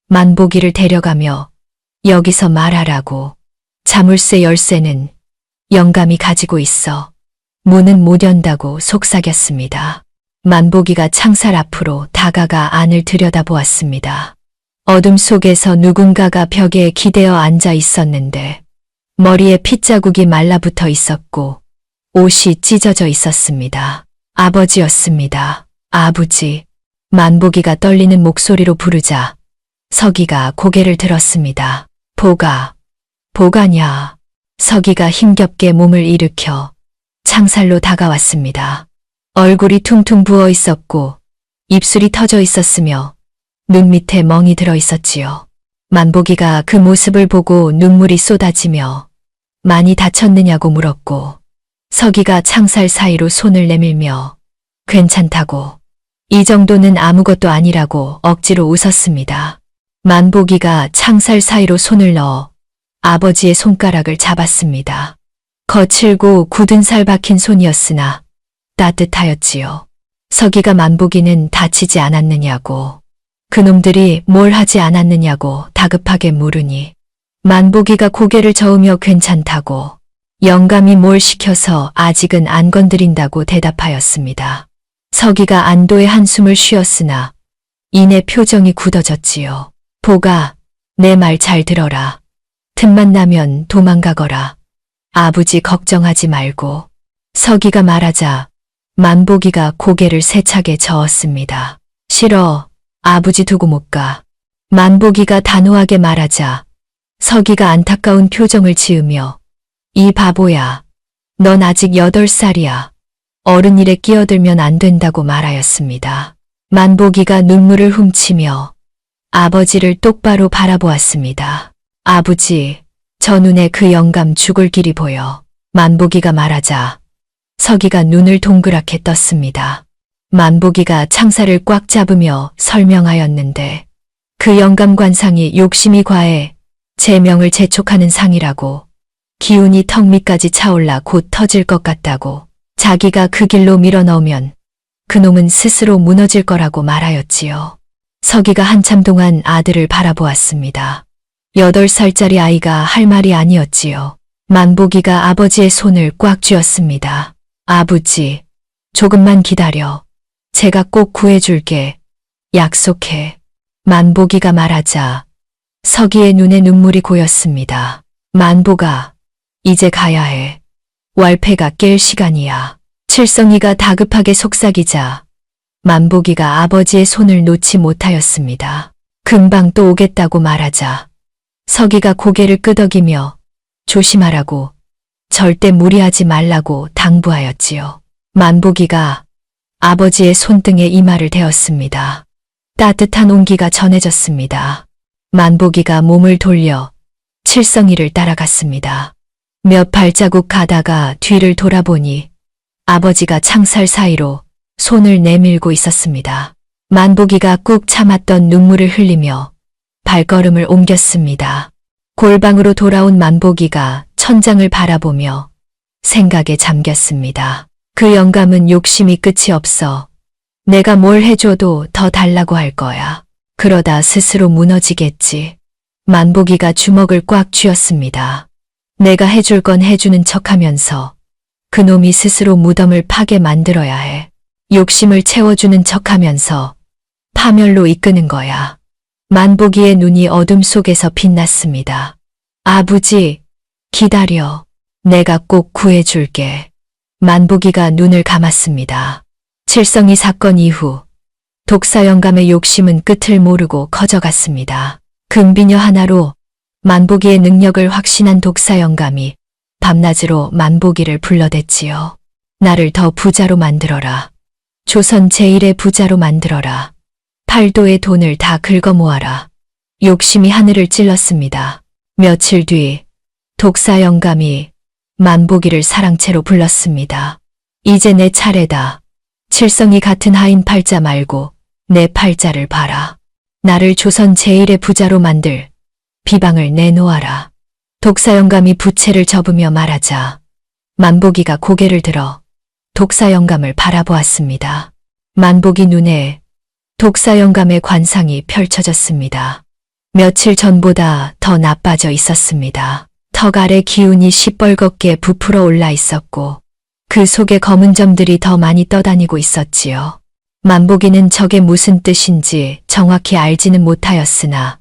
만보기를 데려가며 여기서 말하라고. 자물쇠 열쇠는 영감이 가지고 있어 문은 못 연다고 속삭였습니다. 만보기가 창살 앞으로 다가가 안을 들여다보았습니다. 어둠 속에서 누군가가 벽에 기대어 앉아 있었는데 머리에 핏자국이 말라붙어 있었고 옷이 찢어져 있었습니다. 아버지였습니다. 아버지. 만보기가 떨리는 목소리로 부르자 서기가 고개를 들었습니다. 보가냐. 서기가 힘겹게 몸을 일으켜 창살로 다가왔습니다. 얼굴이 퉁퉁 부어 있었고 입술이 터져 있었으며 눈 밑에 멍이 들어 있었지요. 만보기가 그 모습을 보고 눈물이 쏟아지며 많이 다쳤느냐고 물었고 서기가 창살 사이로 손을 내밀며 괜찮다고. 이 정도는 아무것도 아니라고 억지로 웃었습니다. 만보기가 창살 사이로 손을 넣어 아버지의 손가락을 잡았습니다. 거칠고 굳은 살 박힌 손이었으나 따뜻하였지요. 서기가 만보기는 다치지 않았느냐고, 그놈들이 뭘 하지 않았느냐고 다급하게 물으니 만보기가 고개를 저으며 괜찮다고, 영감이 뭘 시켜서 아직은 안 건드린다고 대답하였습니다. 서기가 안도의 한숨을 쉬었으나 이내 표정이 굳어졌지요. 보가, 내 말 잘 들어라. 틈만 나면 도망가거라. 아버지 걱정하지 말고. 서기가 말하자 만보기가 고개를 세차게 저었습니다. 싫어. 아버지 두고 못 가. 만보기가 단호하게 말하자 서기가 안타까운 표정을 지으며 이 바보야. 넌 아직 8살이야. 어른 일에 끼어들면 안 된다고 말하였습니다. 만보기가 눈물을 훔치며 아버지를 똑바로 바라보았습니다. 아버지, 저 눈에 그 영감 죽을 길이 보여. 만보기가 말하자 서기가 눈을 동그랗게 떴습니다. 만보기가 창살을 꽉 잡으며 설명하였는데 그 영감 관상이 욕심이 과해 제 명을 재촉하는 상이라고, 기운이 턱 밑까지 차올라 곧 터질 것 같다고, 자기가 그 길로 밀어넣으면 그놈은 스스로 무너질 거라고 말하였지요. 서기가 한참 동안 아들을 바라보았습니다. 8살짜리 아이가 할 말이 아니었지요. 만보기가 아버지의 손을 꽉 쥐었습니다. 아버지, 조금만 기다려. 제가 꼭 구해줄게. 약속해. 만보기가 말하자 서기의 눈에 눈물이 고였습니다. 만보가, 이제 가야 해. 월패가 깰 시간이야. 칠성이가 다급하게 속삭이자 만보기가 아버지의 손을 놓지 못하였습니다. 금방 또 오겠다고 말하자 서기가 고개를 끄덕이며 조심하라고, 절대 무리하지 말라고 당부하였지요. 만보기가 아버지의 손등에 이마를 대었습니다. 따뜻한 온기가 전해졌습니다. 만보기가 몸을 돌려 칠성이를 따라갔습니다. 몇 발자국 가다가 뒤를 돌아보니 아버지가 창살 사이로 손을 내밀고 있었습니다. 만보기가 꾹 참았던 눈물을 흘리며 발걸음을 옮겼습니다. 골방으로 돌아온 만보기가 천장을 바라보며 생각에 잠겼습니다. 그 영감은 욕심이 끝이 없어 내가 뭘 해줘도 더 달라고 할 거야. 그러다 스스로 무너지겠지. 만보기가 주먹을 꽉 쥐었습니다. 내가 해줄 건 해주는 척하면서 그놈이 스스로 무덤을 파게 만들어야 해. 욕심을 채워주는 척하면서 파멸로 이끄는 거야. 만보기의 눈이 어둠 속에서 빛났습니다. 아버지, 기다려. 내가 꼭 구해줄게. 만보기가 눈을 감았습니다. 칠성이 사건 이후 독사 영감의 욕심은 끝을 모르고 커져갔습니다. 금비녀 하나로 만보기의 능력을 확신한 독사 영감이 밤낮으로 만보기를 불러댔지요. 나를 더 부자로 만들어라. 조선 제1의 부자로 만들어라. 팔도의 돈을 다 긁어 모아라. 욕심이 하늘을 찔렀습니다. 며칠 뒤 독사 영감이 만보기를 사랑채로 불렀습니다. 이제 내 차례다. 칠성이 같은 하인 팔자 말고 내 팔자를 봐라. 나를 조선 제1의 부자로 만들 비방을 내놓아라. 독사 영감이 부채를 접으며 말하자 만보기가 고개를 들어 독사 영감을 바라보았습니다. 만보기 눈에 독사 영감의 관상이 펼쳐졌습니다. 며칠 전보다 더 나빠져 있었습니다. 턱 아래 기운이 시뻘겋게 부풀어 올라 있었고 그 속에 검은 점들이 더 많이 떠다니고 있었지요. 만보기는 저게 무슨 뜻인지 정확히 알지는 못하였으나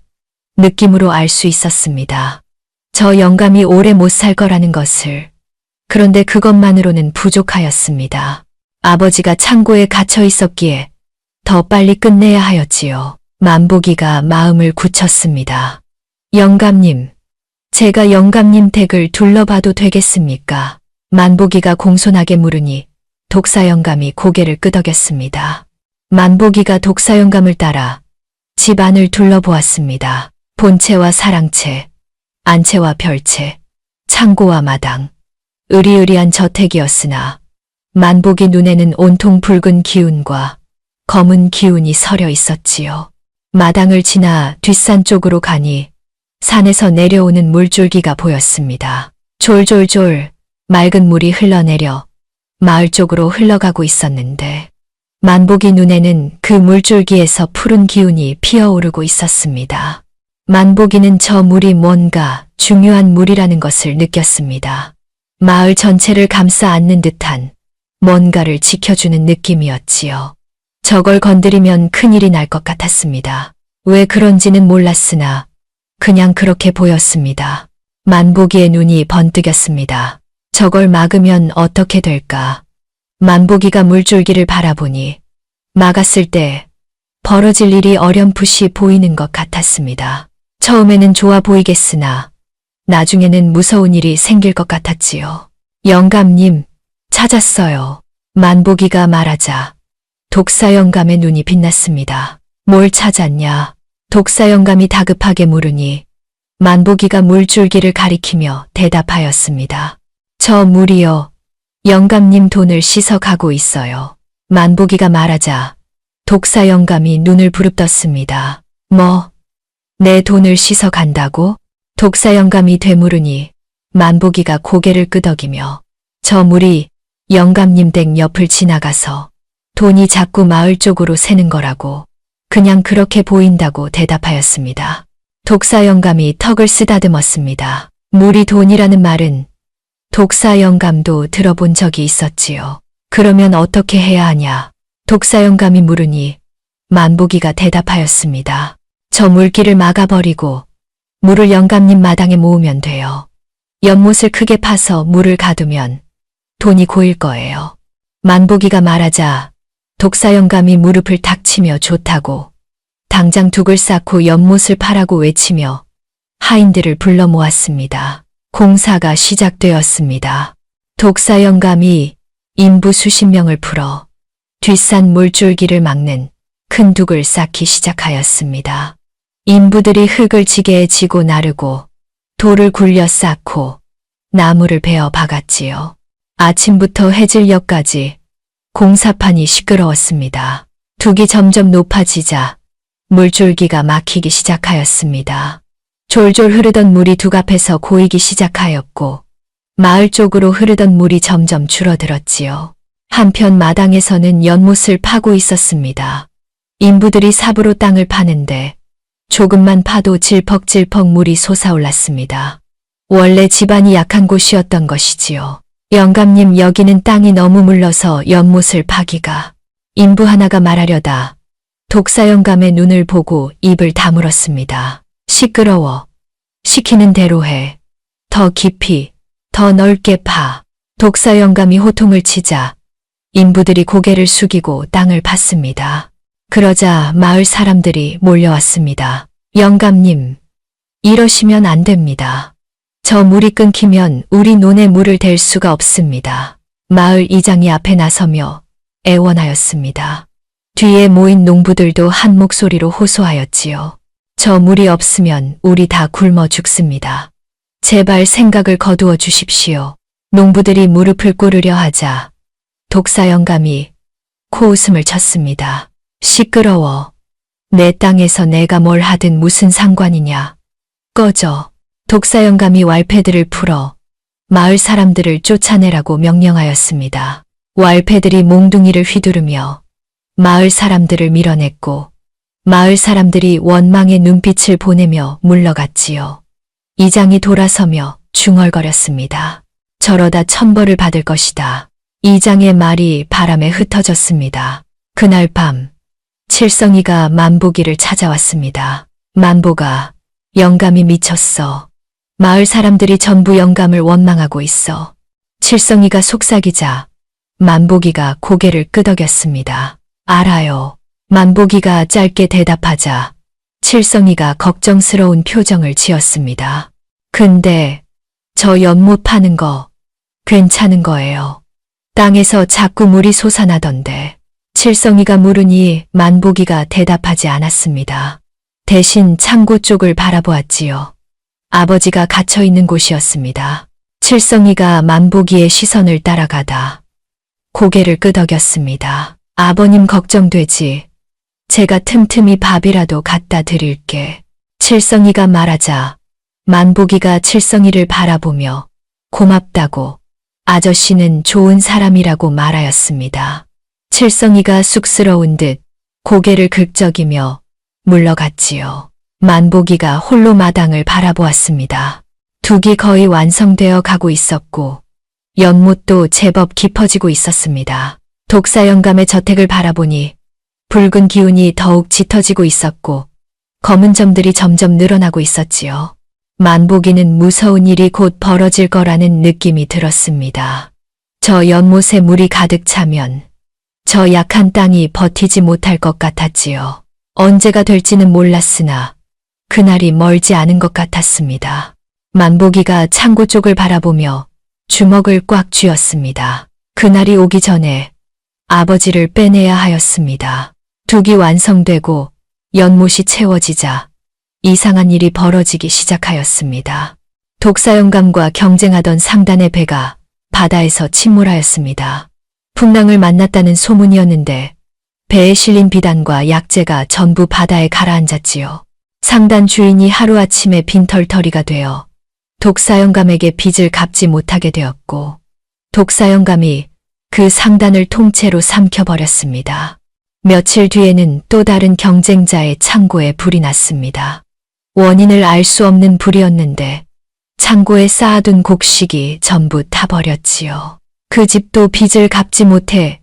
느낌으로 알 수 있었습니다. 저 영감이 오래 못 살 거라는 것을. 그런데 그것만으로는 부족하였습니다. 아버지가 창고에 갇혀 있었기에 더 빨리 끝내야 하였지요. 만보기가 마음을 굳혔습니다. 영감님, 제가 영감님 댁을 둘러봐도 되겠습니까? 만보기가 공손하게 물으니 독사 영감이 고개를 끄덕였습니다. 만보기가 독사 영감을 따라 집 안을 둘러보았습니다. 본채와 사랑채, 안채와 별채, 창고와 마당, 으리으리한 저택이었으나 만보기 눈에는 온통 붉은 기운과 검은 기운이 서려 있었지요. 마당을 지나 뒷산 쪽으로 가니 산에서 내려오는 물줄기가 보였습니다. 졸졸졸 맑은 물이 흘러내려 마을 쪽으로 흘러가고 있었는데 만보기 눈에는 그 물줄기에서 푸른 기운이 피어오르고 있었습니다. 만보기는 저 물이 뭔가 중요한 물이라는 것을 느꼈습니다. 마을 전체를 감싸 안는 듯한 뭔가를 지켜주는 느낌이었지요. 저걸 건드리면 큰일이 날 것 같았습니다. 왜 그런지는 몰랐으나 그냥 그렇게 보였습니다. 만보기의 눈이 번뜩였습니다. 저걸 막으면 어떻게 될까? 만보기가 물줄기를 바라보니 막았을 때 벌어질 일이 어렴풋이 보이는 것 같았습니다. 처음에는 좋아 보이겠으나 나중에는 무서운 일이 생길 것 같았지요. 영감님, 찾았어요. 만보기가 말하자 독사 영감의 눈이 빛났습니다. 뭘 찾았냐? 독사 영감이 다급하게 물으니 만보기가 물줄기를 가리키며 대답하였습니다. 저 물이요. 영감님 돈을 씻어가고 있어요. 만보기가 말하자 독사 영감이 눈을 부릅떴습니다. 뭐? 내 돈을 씻어간다고? 독사 영감이 되물으니 만보기가 고개를 끄덕이며 저 물이 영감님 댁 옆을 지나가서 돈이 자꾸 마을 쪽으로 새는 거라고 그냥 그렇게 보인다고 대답하였습니다. 독사 영감이 턱을 쓰다듬었습니다. 물이 돈이라는 말은 독사 영감도 들어본 적이 있었지요. 그러면 어떻게 해야 하냐? 독사 영감이 물으니 만보기가 대답하였습니다. 저 물길을 막아버리고 물을 영감님 마당에 모으면 돼요. 연못을 크게 파서 물을 가두면 돈이 고일 거예요. 만보기가 말하자 독사 영감이 무릎을 탁 치며 좋다고 당장 둑을 쌓고 연못을 파라고 외치며 하인들을 불러 모았습니다. 공사가 시작되었습니다. 독사 영감이 인부 수십 명을 풀어 뒷산 물줄기를 막는 큰 둑을 쌓기 시작하였습니다. 인부들이 흙을 지게에 지고 나르고 돌을 굴려 쌓고 나무를 베어 박았지요. 아침부터 해질녘까지 공사판이 시끄러웠습니다. 둑이 점점 높아지자 물줄기가 막히기 시작하였습니다. 졸졸 흐르던 물이 둑 앞에서 고이기 시작하였고 마을 쪽으로 흐르던 물이 점점 줄어들었지요. 한편 마당에서는 연못을 파고 있었습니다. 인부들이 삽으로 땅을 파는데 조금만 파도 질퍽질퍽 물이 솟아올랐습니다. 원래 집안이 약한 곳이었던 것이지요. 영감님, 여기는 땅이 너무 물러서 연못을 파기가. 인부 하나가 말하려다 독사 영감의 눈을 보고 입을 다물었습니다. 시끄러워. 시키는 대로 해. 더 깊이, 더 넓게 파. 독사 영감이 호통을 치자 인부들이 고개를 숙이고 땅을 팠습니다. 그러자 마을 사람들이 몰려왔습니다. 영감님, 이러시면 안 됩니다. 저 물이 끊기면 우리 논에 물을 댈 수가 없습니다. 마을 이장이 앞에 나서며 애원하였습니다. 뒤에 모인 농부들도 한 목소리로 호소하였지요. 저 물이 없으면 우리 다 굶어 죽습니다. 제발 생각을 거두어 주십시오. 농부들이 무릎을 꿇으려 하자 독사 영감이 코웃음을 쳤습니다. 시끄러워. 내 땅에서 내가 뭘 하든 무슨 상관이냐. 꺼져. 독사 영감이 왈패들을 풀어 마을 사람들을 쫓아내라고 명령하였습니다. 왈패들이 몽둥이를 휘두르며 마을 사람들을 밀어냈고 마을 사람들이 원망의 눈빛을 보내며 물러갔지요. 이장이 돌아서며 중얼거렸습니다. 저러다 천벌을 받을 것이다. 이장의 말이 바람에 흩어졌습니다. 그날 밤 칠성이가 만보기를 찾아왔습니다. 만보가, 영감이 미쳤어. 마을 사람들이 전부 영감을 원망하고 있어. 칠성이가 속삭이자 만보기가 고개를 끄덕였습니다. 알아요. 만보기가 짧게 대답하자 칠성이가 걱정스러운 표정을 지었습니다. 근데 저 연못 파는 거 괜찮은 거예요. 땅에서 자꾸 물이 솟아나던데. 칠성이가 물으니 만보기가 대답하지 않았습니다. 대신 창고 쪽을 바라보았지요. 아버지가 갇혀있는 곳이었습니다. 칠성이가 만보기의 시선을 따라가다 고개를 끄덕였습니다. 아버님 걱정되지. 제가 틈틈이 밥이라도 갖다 드릴게. 칠성이가 말하자 만보기가 칠성이를 바라보며 고맙다고, 아저씨는 좋은 사람이라고 말하였습니다. 칠성이가 쑥스러운 듯 고개를 긁적이며 물러갔지요. 만보기가 홀로 마당을 바라보았습니다. 둑이 거의 완성되어 가고 있었고 연못도 제법 깊어지고 있었습니다. 독사 영감의 저택을 바라보니 붉은 기운이 더욱 짙어지고 있었고 검은 점들이 점점 늘어나고 있었지요. 만보기는 무서운 일이 곧 벌어질 거라는 느낌이 들었습니다. 저 연못에 물이 가득 차면 저 약한 땅이 버티지 못할 것 같았지요. 언제가 될지는 몰랐으나 그날이 멀지 않은 것 같았습니다. 만보기가 창고 쪽을 바라보며 주먹을 꽉 쥐었습니다. 그날이 오기 전에 아버지를 빼내야 하였습니다. 둑이 완성되고 연못이 채워지자 이상한 일이 벌어지기 시작하였습니다. 독사 영감과 경쟁하던 상단의 배가 바다에서 침몰하였습니다. 풍랑을 만났다는 소문이었는데 배에 실린 비단과 약재가 전부 바다에 가라앉았지요. 상단 주인이 하루아침에 빈털터리가 되어 독사 영감에게 빚을 갚지 못하게 되었고 독사 영감이 그 상단을 통째로 삼켜버렸습니다. 며칠 뒤에는 또 다른 경쟁자의 창고에 불이 났습니다. 원인을 알 수 없는 불이었는데 창고에 쌓아둔 곡식이 전부 타버렸지요. 그 집도 빚을 갚지 못해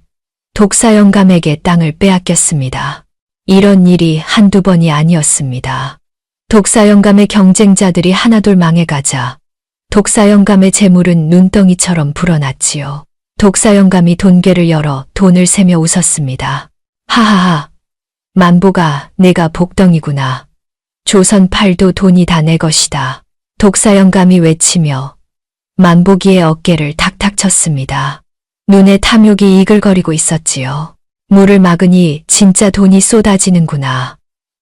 독사 영감에게 땅을 빼앗겼습니다. 이런 일이 한두 번이 아니었습니다. 독사 영감의 경쟁자들이 하나둘 망해가자 독사 영감의 재물은 눈덩이처럼 불어났지요. 독사 영감이 돈괴를 열어 돈을 세며 웃었습니다. 하하하, 만보가 내가 복덩이구나. 조선 팔도 돈이 다 내 것이다. 독사 영감이 외치며 만보기의 어깨를 탁탁 쳤습니다. 눈에 탐욕이 이글거리고 있었지요. 물을 막으니 진짜 돈이 쏟아지는구나.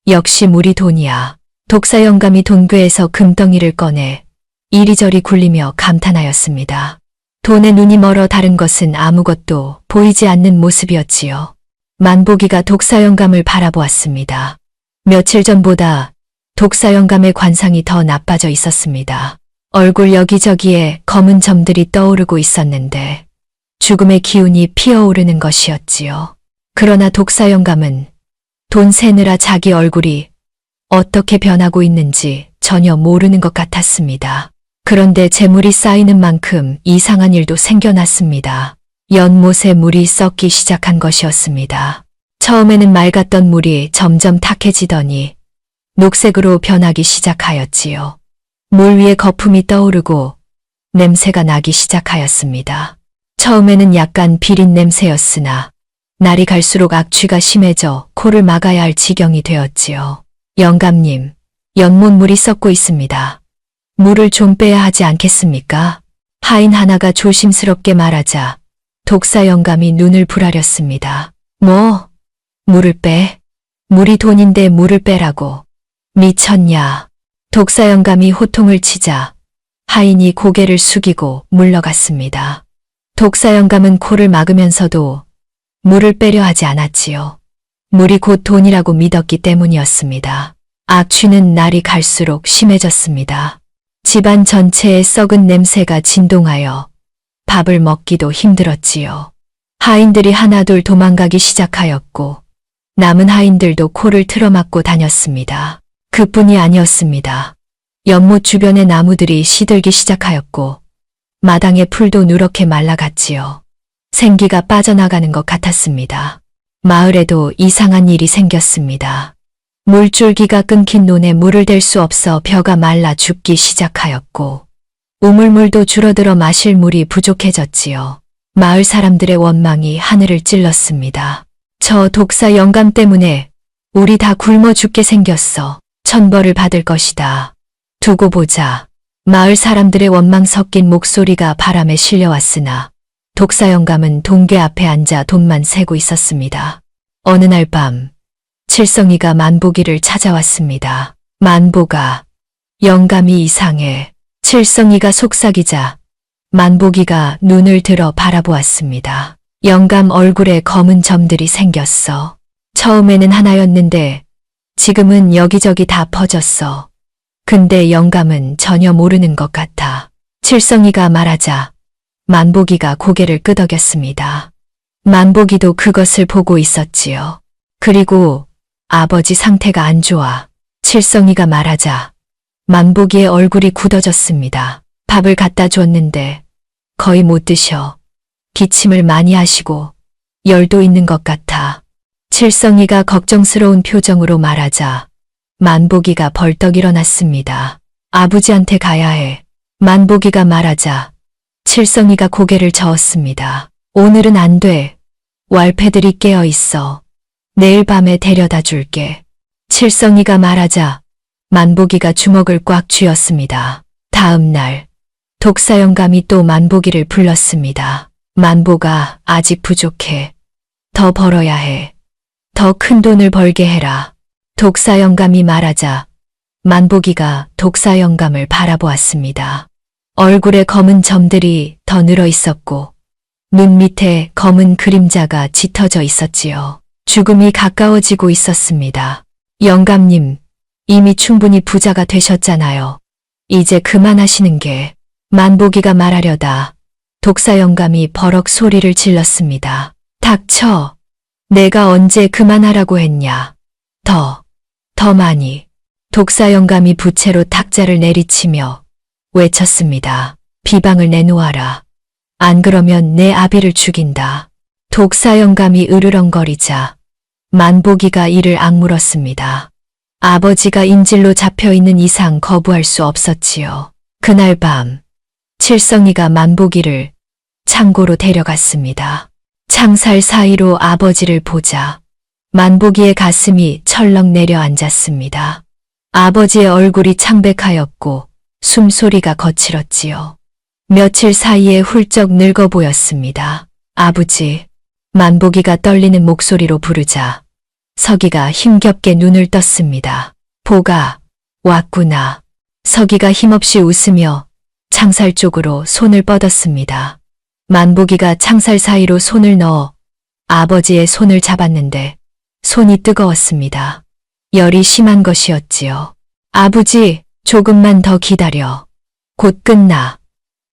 역시 물이 돈이야. 독사 영감이 돈괴에서 금덩이를 꺼내 이리저리 굴리며 감탄하였습니다. 돈에 눈이 멀어 다른 것은 아무것도 보이지 않는 모습이었지요. 만보기가 독사 영감을 바라보았습니다. 며칠 전보다 독사 영감의 관상이 더 나빠져 있었습니다. 얼굴 여기저기에 검은 점들이 떠오르고 있었는데 죽음의 기운이 피어오르는 것이었지요. 그러나 독사 영감은 돈 세느라 자기 얼굴이 어떻게 변하고 있는지 전혀 모르는 것 같았습니다. 그런데 재물이 쌓이는 만큼 이상한 일도 생겨났습니다. 연못에 물이 썩기 시작한 것이었습니다. 처음에는 맑았던 물이 점점 탁해지더니 녹색으로 변하기 시작하였지요. 물 위에 거품이 떠오르고 냄새가 나기 시작하였습니다. 처음에는 약간 비린 냄새였으나 날이 갈수록 악취가 심해져 코를 막아야 할 지경이 되었지요. 영감님, 연못 물이 썩고 있습니다. 물을 좀 빼야 하지 않겠습니까? 하인 하나가 조심스럽게 말하자 독사 영감이 눈을 부라렸습니다. 뭐? 물을 빼? 물이 돈인데 물을 빼라고. 미쳤냐? 독사 영감이 호통을 치자 하인이 고개를 숙이고 물러갔습니다. 독사 영감은 코를 막으면서도 물을 빼려 하지 않았지요. 물이 곧 돈이라고 믿었기 때문이었습니다. 악취는 날이 갈수록 심해졌습니다. 집안 전체에 썩은 냄새가 진동하여 밥을 먹기도 힘들었지요. 하인들이 하나둘 도망가기 시작하였고 남은 하인들도 코를 틀어막고 다녔습니다. 그뿐이 아니었습니다. 연못 주변의 나무들이 시들기 시작하였고 마당의 풀도 누렇게 말라갔지요. 생기가 빠져나가는 것 같았습니다. 마을에도 이상한 일이 생겼습니다. 물줄기가 끊긴 논에 물을 댈 수 없어 벼가 말라 죽기 시작하였고 우물물도 줄어들어 마실 물이 부족해졌지요. 마을 사람들의 원망이 하늘을 찔렀습니다. 저 독사 영감 때문에 우리 다 굶어 죽게 생겼어. 천벌을 받을 것이다. 두고 보자. 마을 사람들의 원망 섞인 목소리가 바람에 실려왔으나 독사 영감은 동괴 앞에 앉아 돈만 세고 있었습니다. 어느 날 밤 칠성이가 만보기를 찾아왔습니다. 만보가, 영감이 이상해. 칠성이가 속삭이자 만보기가 눈을 들어 바라보았습니다. 영감 얼굴에 검은 점들이 생겼어. 처음에는 하나였는데 지금은 여기저기 다 퍼졌어. 근데 영감은 전혀 모르는 것 같아. 칠성이가 말하자 만보기가 고개를 끄덕였습니다. 만보기도 그것을 보고 있었지요. 그리고 아버지 상태가 안 좋아. 칠성이가 말하자 만보기의 얼굴이 굳어졌습니다. 밥을 갖다 줬는데 거의 못 드셔. 기침을 많이 하시고 열도 있는 것 같아. 칠성이가 걱정스러운 표정으로 말하자 만보기가 벌떡 일어났습니다. 아버지한테 가야 해. 만보기가 말하자 칠성이가 고개를 저었습니다. 오늘은 안 돼. 왈패들이 깨어 있어. 내일 밤에 데려다 줄게. 칠성이가 말하자 만보기가 주먹을 꽉 쥐었습니다. 다음 날 독사 영감이 또 만보기를 불렀습니다. 만보가 아직 부족해. 더 벌어야 해. 더 큰 돈을 벌게 해라. 독사 영감이 말하자 만보기가 독사 영감을 바라보았습니다. 얼굴에 검은 점들이 더 늘어 있었고 눈 밑에 검은 그림자가 짙어져 있었지요. 죽음이 가까워지고 있었습니다. 영감님, 이미 충분히 부자가 되셨잖아요. 이제 그만하시는 게. 만보기가 말하려다 독사 영감이 버럭 소리를 질렀습니다. 닥쳐. 내가 언제 그만하라고 했냐. 더 많이. 독사 영감이 부채로 탁자를 내리치며 외쳤습니다. 비방을 내놓아라. 안 그러면 내 아비를 죽인다. 독사 영감이 으르렁거리자 만보기가 이를 악물었습니다. 아버지가 인질로 잡혀있는 이상 거부할 수 없었지요. 그날 밤 칠성이가 만보기를 창고로 데려갔습니다. 창살 사이로 아버지를 보자 만보기의 가슴이 철렁 내려앉았습니다. 아버지의 얼굴이 창백하였고 숨소리가 거칠었지요. 며칠 사이에 훌쩍 늙어 보였습니다. 아버지, 만보기가 떨리는 목소리로 부르자 서기가 힘겹게 눈을 떴습니다. 보가 왔구나. 서기가 힘없이 웃으며 창살 쪽으로 손을 뻗었습니다. 만보기가 창살 사이로 손을 넣어 아버지의 손을 잡았는데 손이 뜨거웠습니다. 열이 심한 것이었지요. 아버지, 조금만 더 기다려. 곧 끝나.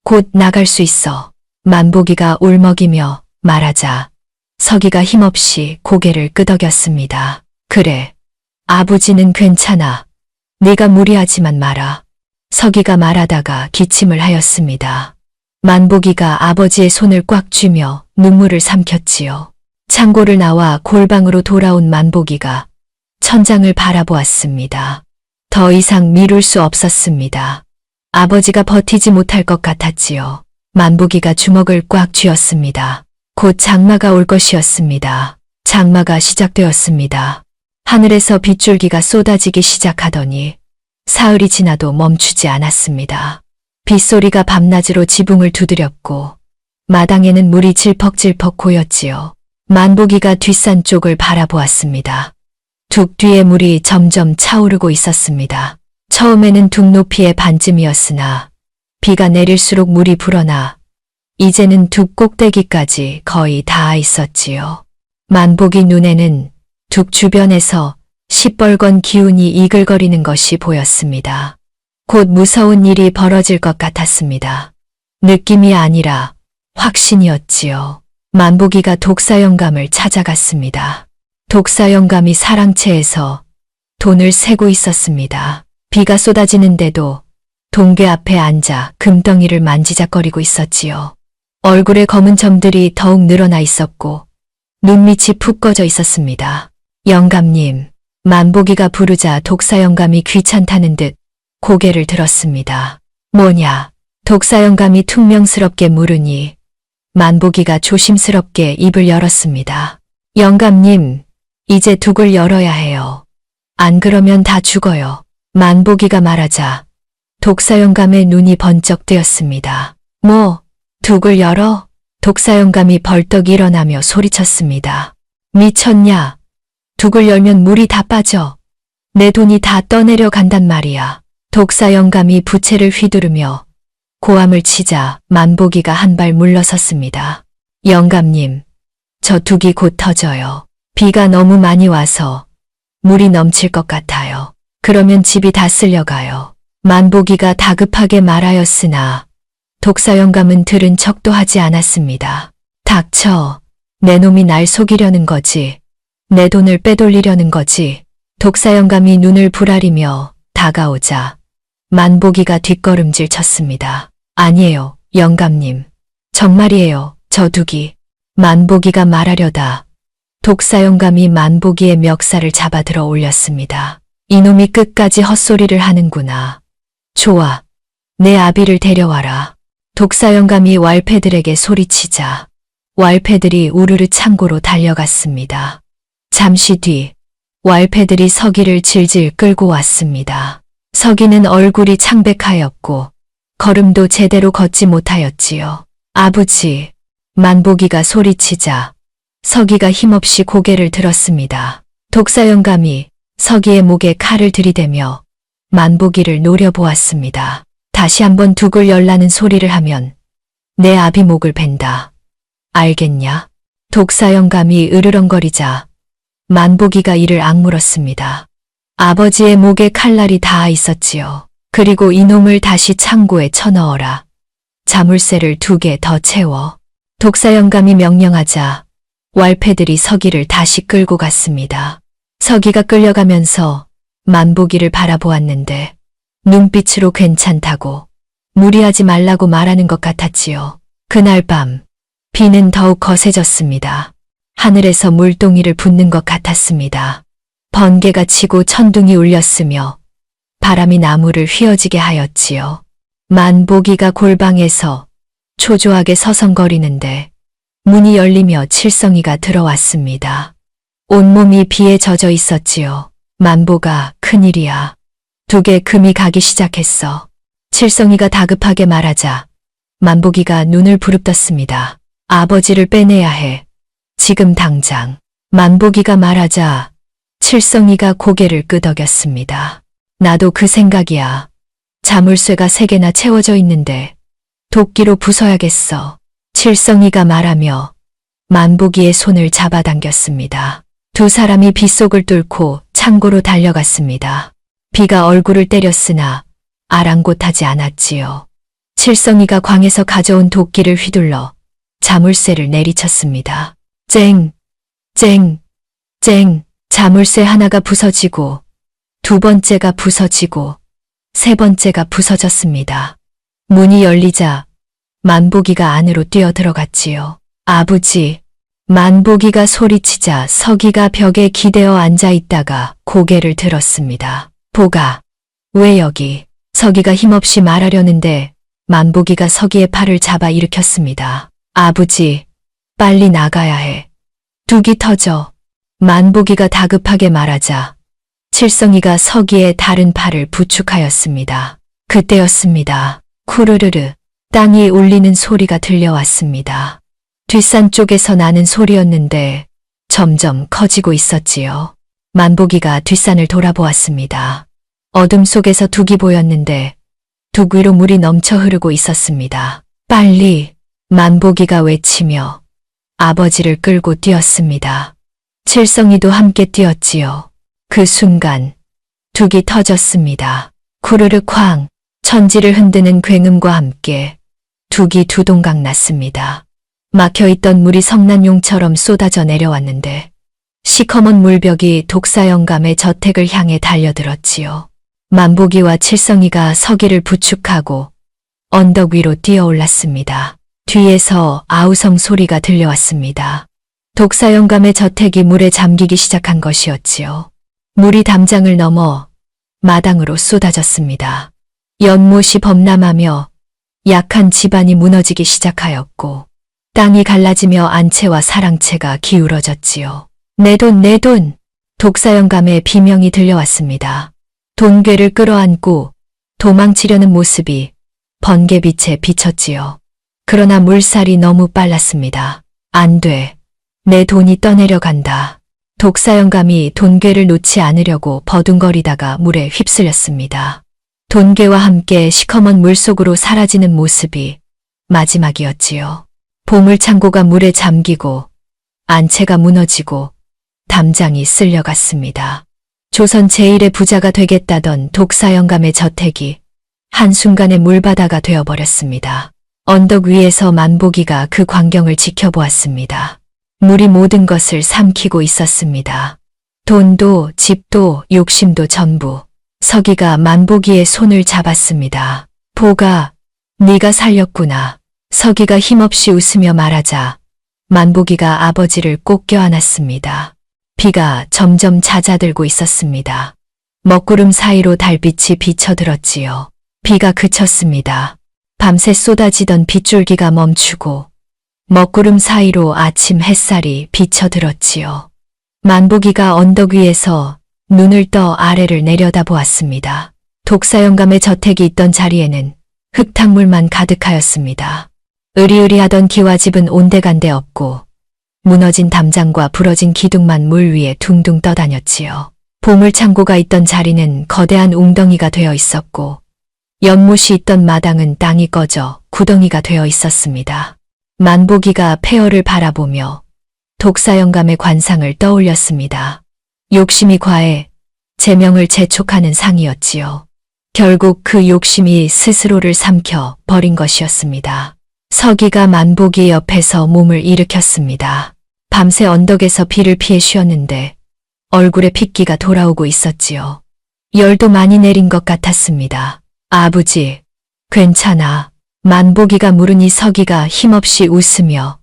곧 나갈 수 있어. 만보기가 울먹이며 말하자 서기가 힘없이 고개를 끄덕였습니다. 그래. 아버지는 괜찮아. 네가 무리하지만 마라. 서기가 말하다가 기침을 하였습니다. 만보기가 아버지의 손을 꽉 쥐며 눈물을 삼켰지요. 창고를 나와 골방으로 돌아온 만보기가 천장을 바라보았습니다. 더 이상 미룰 수 없었습니다. 아버지가 버티지 못할 것 같았지요. 만보기가 주먹을 꽉 쥐었습니다. 곧 장마가 올 것이었습니다. 장마가 시작되었습니다. 하늘에서 빗줄기가 쏟아지기 시작하더니 사흘이 지나도 멈추지 않았습니다. 빗소리가 밤낮으로 지붕을 두드렸고 마당에는 물이 질퍽질퍽 고였지요. 만보기가 뒷산 쪽을 바라보았습니다. 둑 뒤에 물이 점점 차오르고 있었습니다. 처음에는 둑 높이의 반쯤이었으나 비가 내릴수록 물이 불어나 이제는 둑 꼭대기까지 거의 닿아 있었지요. 만보기 눈에는 둑 주변에서 시뻘건 기운이 이글거리는 것이 보였습니다. 곧 무서운 일이 벌어질 것 같았습니다. 느낌이 아니라 확신이었지요. 만보기가 독사 영감을 찾아갔습니다. 독사 영감이 사랑채에서 돈을 세고 있었습니다. 비가 쏟아지는데도 동괴 앞에 앉아 금덩이를 만지작거리고 있었지요. 얼굴에 검은 점들이 더욱 늘어나 있었고 눈밑이 푹 꺼져 있었습니다. 영감님, 만보기가 부르자 독사 영감이 귀찮다는 듯 고개를 들었습니다. 뭐냐? 독사 영감이 퉁명스럽게 물으니 만보기가 조심스럽게 입을 열었습니다. 영감님, 이제 둑을 열어야 해요. 안 그러면 다 죽어요. 만보기가 말하자 독사 영감의 눈이 번쩍 뜨였습니다. 뭐, 둑을 열어? 독사 영감이 벌떡 일어나며 소리쳤습니다. 미쳤냐? 둑을 열면 물이 다 빠져. 내 돈이 다 떠내려 간단 말이야. 독사 영감이 부채를 휘두르며 고함을 치자 만보기가 한 발 물러섰습니다. 영감님, 저 둑이 곧 터져요. 비가 너무 많이 와서 물이 넘칠 것 같아요. 그러면 집이 다 쓸려가요. 만보기가 다급하게 말하였으나 독사 영감은 들은 척도 하지 않았습니다. 닥쳐. 내 놈이 날 속이려는 거지. 내 돈을 빼돌리려는 거지. 독사 영감이 눈을 부라리며 다가오자 만보기가 뒷걸음질 쳤습니다. 아니에요, 영감님. 정말이에요, 저 둑이. 만보기가 말하려다 독사 영감이 만보기의 멱살을 잡아 들어 올렸습니다. 이놈이 끝까지 헛소리를 하는구나. 좋아, 내 아비를 데려와라. 독사 영감이 왈패들에게 소리치자 왈패들이 우르르 창고로 달려갔습니다. 잠시 뒤 왈패들이 서기를 질질 끌고 왔습니다. 서기는 얼굴이 창백하였고 걸음도 제대로 걷지 못하였지요. 아버지, 만보기가 소리치자 서기가 힘없이 고개를 들었습니다. 독사 영감이 서기의 목에 칼을 들이대며 만보기를 노려보았습니다. 다시 한번 둑을 열라는 소리를 하면 내 아비 목을 벤다. 알겠냐? 독사 영감이 으르렁거리자 만보기가 이를 악물었습니다. 아버지의 목에 칼날이 닿아 있었지요. 그리고 이놈을 다시 창고에 쳐넣어라. 자물쇠를 2개 더 채워. 독사 영감이 명령하자 왈패들이 서기를 다시 끌고 갔습니다. 서기가 끌려가면서 만보기를 바라보았는데 눈빛으로 괜찮다고 무리하지 말라고 말하는 것 같았지요. 그날 밤 비는 더욱 거세졌습니다. 하늘에서 물동이를 붓는 것 같았습니다. 번개가 치고 천둥이 울렸으며 바람이 나무를 휘어지게 하였지요. 만보기가 골방에서 초조하게 서성거리는데 문이 열리며 칠성이가 들어왔습니다. 온몸이 비에 젖어 있었지요. 만보가 큰일이야. 두개 금이 가기 시작했어. 칠성이가 다급하게 말하자 만보기가 눈을 부릅떴습니다. 아버지를 빼내야 해. 지금 당장. 만보기가 말하자 칠성이가 고개를 끄덕였습니다. 나도 그 생각이야. 자물쇠가 3개나 채워져 있는데 도끼로 부숴야겠어. 칠성이가 말하며 만보기의 손을 잡아당겼습니다. 두 사람이 빗속을 뚫고 창고로 달려갔습니다. 비가 얼굴을 때렸으나 아랑곳하지 않았지요. 칠성이가 광에서 가져온 도끼를 휘둘러 자물쇠를 내리쳤습니다. 쨍, 쨍, 쨍. 자물쇠 하나가 부서지고 2번째가 부서지고 3번째가 부서졌습니다. 문이 열리자 만보기가 안으로 뛰어들어갔지요. 아버지. 만보기가 소리치자 서기가 벽에 기대어 앉아 있다가 고개를 들었습니다. 보가. 왜 여기? 서기가 힘없이 말하려는데 만보기가 서기의 팔을 잡아 일으켰습니다. 아버지, 빨리 나가야 해. 둑이 터져. 만보기가 다급하게 말하자 칠성이가 서기의 다른 팔을 부축하였습니다. 그때였습니다. 쿠르르르 땅이 울리는 소리가 들려왔습니다. 뒷산 쪽에서 나는 소리였는데 점점 커지고 있었지요. 만보기가 뒷산을 돌아보았습니다. 어둠 속에서 둑이 보였는데 둑 위로 물이 넘쳐 흐르고 있었습니다. 빨리! 만보기가 외치며 아버지를 끌고 뛰었습니다. 칠성이도 함께 뛰었지요. 그 순간 둑이 터졌습니다. 쿠르르 쾅! 천지를 흔드는 굉음과 함께 둑이 두동강 났습니다. 막혀있던 물이 성난용처럼 쏟아져 내려왔는데 시커먼 물벽이 독사영감의 저택을 향해 달려들었지요. 만보기와 칠성이가 서기를 부축하고 언덕 위로 뛰어올랐습니다. 뒤에서 아우성 소리가 들려왔습니다. 독사영감의 저택이 물에 잠기기 시작한 것이었지요. 물이 담장을 넘어 마당으로 쏟아졌습니다. 연못이 범람하며 약한 집안이 무너지기 시작하였고 땅이 갈라지며 안채와 사랑채가 기울어졌지요. 내 돈, 내 돈! 독사영감의 비명이 들려왔습니다. 돈괴를 끌어안고 도망치려는 모습이 번개빛에 비쳤지요. 그러나 물살이 너무 빨랐습니다. 안 돼. 내 돈이 떠내려간다. 독사영감이 돈괴를 놓지 않으려고 버둥거리다가 물에 휩쓸렸습니다. 돈괴와 함께 시커먼 물속으로 사라지는 모습이 마지막이었지요. 보물창고가 물에 잠기고 안채가 무너지고 담장이 쓸려갔습니다. 조선 제1의 부자가 되겠다던 독사영감의 저택이 한순간에 물바다가 되어버렸습니다. 언덕 위에서 만보기가 그 광경을 지켜보았습니다. 물이 모든 것을 삼키고 있었습니다. 돈도 집도 욕심도 전부. 서기가 만보기의 손을 잡았습니다. 보가, 네가 살렸구나. 서기가 힘없이 웃으며 말하자 만보기가 아버지를 꼭 껴안았습니다. 비가 점점 잦아들고 있었습니다. 먹구름 사이로 달빛이 비쳐들었지요. 비가 그쳤습니다. 밤새 쏟아지던 빗줄기가 멈추고 먹구름 사이로 아침 햇살이 비쳐들었지요. 만보기가 언덕 위에서 눈을 떠 아래를 내려다보았습니다. 독사영감의 저택이 있던 자리에는 흙탕물만 가득하였습니다. 으리으리하던 기와집은 온데간데 없고 무너진 담장과 부러진 기둥만 물 위에 둥둥 떠다녔지요. 보물창고가 있던 자리는 거대한 웅덩이가 되어 있었고 연못이 있던 마당은 땅이 꺼져 구덩이가 되어 있었습니다. 만보기가 폐허를 바라보며 독사영감의 관상을 떠올렸습니다. 욕심이 과해 제명을 재촉하는 상이었지요. 결국 그 욕심이 스스로를 삼켜 버린 것이었습니다. 서기가 만보기 옆에서 몸을 일으켰습니다. 밤새 언덕에서 비를 피해 쉬었는데 얼굴에 핏기가 돌아오고 있었지요. 열도 많이 내린 것 같았습니다. 아버지, 괜찮아. 만보기가 물으니 서기가 힘없이 웃으며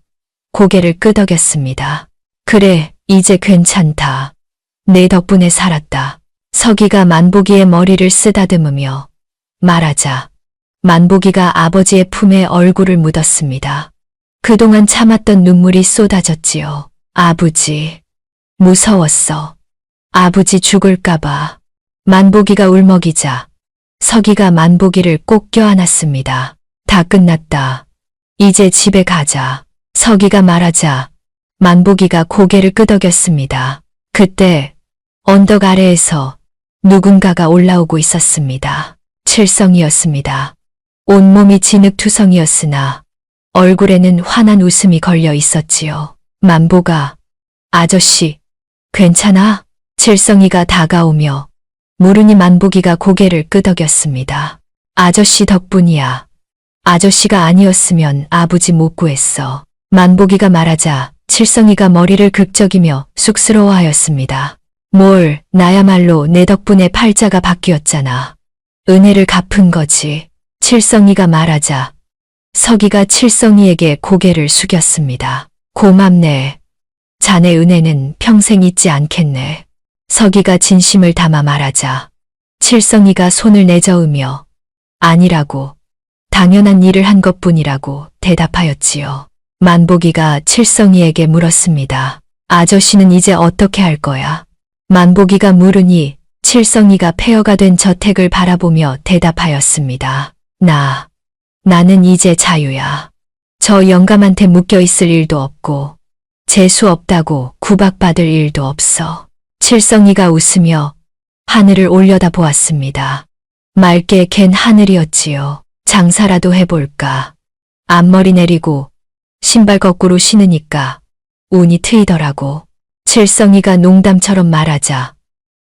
고개를 끄덕였습니다. 그래, 이제 괜찮다. 내 덕분에 살았다. 서기가 만보기의 머리를 쓰다듬으며 말하자 만보기가 아버지의 품에 얼굴을 묻었습니다. 그동안 참았던 눈물이 쏟아졌지요. 아버지, 무서웠어. 아버지 죽을까봐. 만보기가 울먹이자 서기가 만보기를 꼭 껴안았습니다. 다 끝났다. 이제 집에 가자. 서기가 말하자 만보기가 고개를 끄덕였습니다. 그때 언덕 아래에서 누군가가 올라오고 있었습니다. 칠성이었습니다. 온몸이 진흙투성이었으나 얼굴에는 환한 웃음이 걸려 있었지요. 만보가, 아저씨, 괜찮아? 칠성이가 다가오며 물으니 만보기가 고개를 끄덕였습니다. 아저씨 덕분이야. 아저씨가 아니었으면 아버지 못 구했어. 만보기가 말하자 칠성이가 머리를 극적이며 쑥스러워하였습니다. 뭘, 나야말로 내 덕분에 팔자가 바뀌었잖아. 은혜를 갚은 거지. 칠성이가 말하자 서기가 칠성이에게 고개를 숙였습니다. 고맙네. 자네 은혜는 평생 잊지 않겠네. 서기가 진심을 담아 말하자 칠성이가 손을 내저으며 아니라고, 당연한 일을 한 것뿐이라고 대답하였지요. 만보기가 칠성이에게 물었습니다. 아저씨는 이제 어떻게 할 거야? 만보기가 물으니 칠성이가 폐허가 된 저택을 바라보며 대답하였습니다. 나는 이제 자유야. 저 영감한테 묶여 있을 일도 없고 재수 없다고 구박받을 일도 없어. 칠성이가 웃으며 하늘을 올려다 보았습니다. 맑게 갠 하늘이었지요. 장사라도 해볼까. 앞머리 내리고 신발 거꾸로 신으니까 운이 트이더라고. 칠성이가 농담처럼 말하자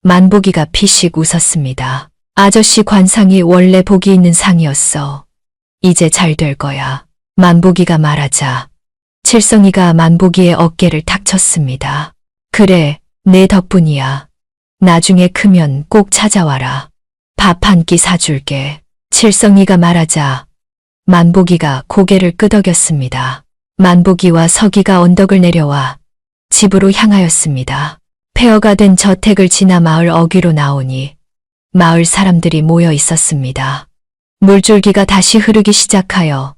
만보기가 피식 웃었습니다. 아저씨 관상이 원래 복이 있는 상이었어. 이제 잘 될 거야. 만보기가 말하자 칠성이가 만보기의 어깨를 탁 쳤습니다. 그래, 내 덕분이야. 나중에 크면 꼭 찾아와라. 밥 한 끼 사줄게. 칠성이가 말하자 만보기가 고개를 끄덕였습니다. 만보기와 서기가 언덕을 내려와 집으로 향하였습니다. 폐허가 된 저택을 지나 마을 어귀로 나오니 마을 사람들이 모여 있었습니다. 물줄기가 다시 흐르기 시작하여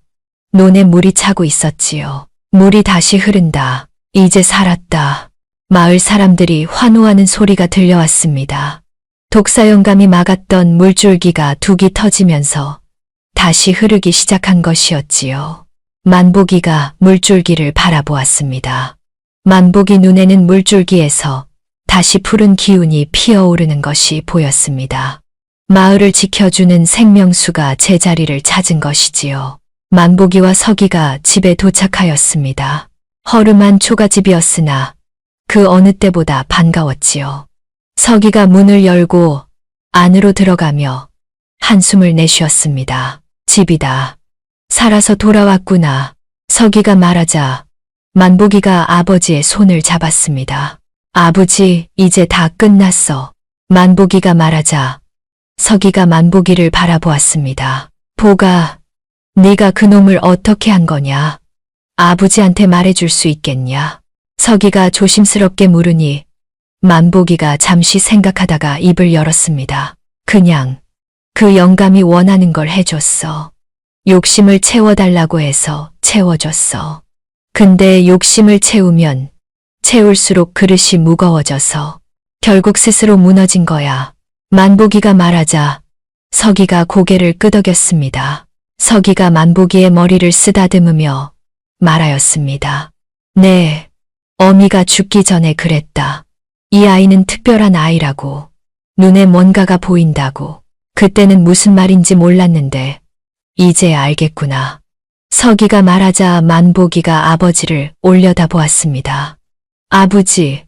논에 물이 차고 있었지요. 물이 다시 흐른다. 이제 살았다. 마을 사람들이 환호하는 소리가 들려왔습니다. 독사 영감이 막았던 물줄기가 둑이 터지면서 다시 흐르기 시작한 것이었지요. 만보기가 물줄기를 바라보았습니다. 만보기 눈에는 물줄기에서 다시 푸른 기운이 피어오르는 것이 보였습니다. 마을을 지켜주는 생명수가 제자리를 찾은 것이지요. 만보기와 서기가 집에 도착하였습니다. 허름한 초가집이었으나 그 어느 때보다 반가웠지요. 서기가 문을 열고 안으로 들어가며 한숨을 내쉬었습니다. 집이다. 살아서 돌아왔구나. 서기가 말하자 만보기가 아버지의 손을 잡았습니다. 아버지, 이제 다 끝났어. 만보기가 말하자 서기가 만보기를 바라보았습니다. 보가, 네가 그놈을 어떻게 한 거냐? 아버지한테 말해줄 수 있겠냐? 서기가 조심스럽게 물으니 만보기가 잠시 생각하다가 입을 열었습니다. 그냥 그 영감이 원하는 걸 해줬어. 욕심을 채워달라고 해서 채워줬어. 근데 욕심을 채우면 채울수록 그릇이 무거워져서 결국 스스로 무너진 거야. 만보기가 말하자 서기가 고개를 끄덕였습니다. 서기가 만보기의 머리를 쓰다듬으며 말하였습니다. 네, 어미가 죽기 전에 그랬다. 이 아이는 특별한 아이라고. 눈에 뭔가가 보인다고. 그때는 무슨 말인지 몰랐는데 이제 알겠구나. 서기가 말하자 만보기가 아버지를 올려다 보았습니다. 아버지,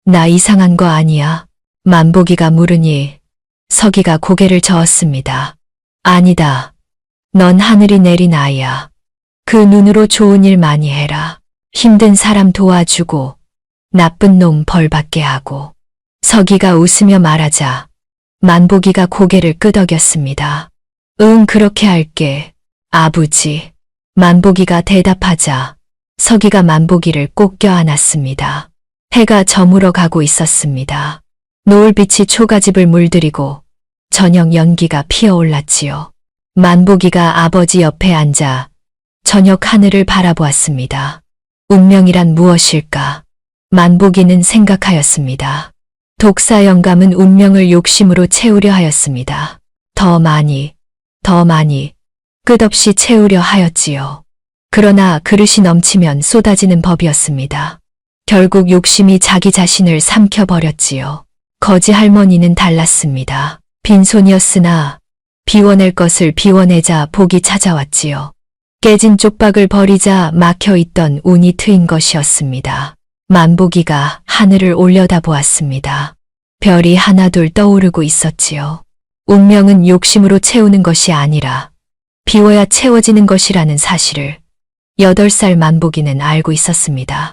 나 이상한 거 아니야? 만보기가 물으니 서기가 고개를 저었습니다. 아니다. 넌 하늘이 내린 아이야. 그 눈으로 좋은 일 많이 해라. 힘든 사람 도와주고 나쁜 놈 벌받게 하고. 서기가 웃으며 말하자 만보기가 고개를 끄덕였습니다. 응, 그렇게 할게. 아버지. 만보기가 대답하자 서기가 만보기를 꼭 껴안았습니다. 해가 저물어 가고 있었습니다. 노을빛이 초가집을 물들이고 저녁 연기가 피어올랐지요. 만보기가 아버지 옆에 앉아 저녁 하늘을 바라보았습니다. 운명이란 무엇일까? 만보기는 생각하였습니다. 독사 영감은 운명을 욕심으로 채우려 하였습니다. 더 많이, 끝없이 채우려 하였지요. 그러나 그릇이 넘치면 쏟아지는 법이었습니다. 결국 욕심이 자기 자신을 삼켜버렸지요. 거지 할머니는 달랐습니다. 빈손이었으나 비워낼 것을 비워내자 복이 찾아왔지요. 깨진 쪽박을 버리자 막혀있던 운이 트인 것이었습니다. 만보기가 하늘을 올려다보았습니다. 별이 하나둘 떠오르고 있었지요. 운명은 욕심으로 채우는 것이 아니라 비워야 채워지는 것이라는 사실을 8살 만보기는 알고 있었습니다.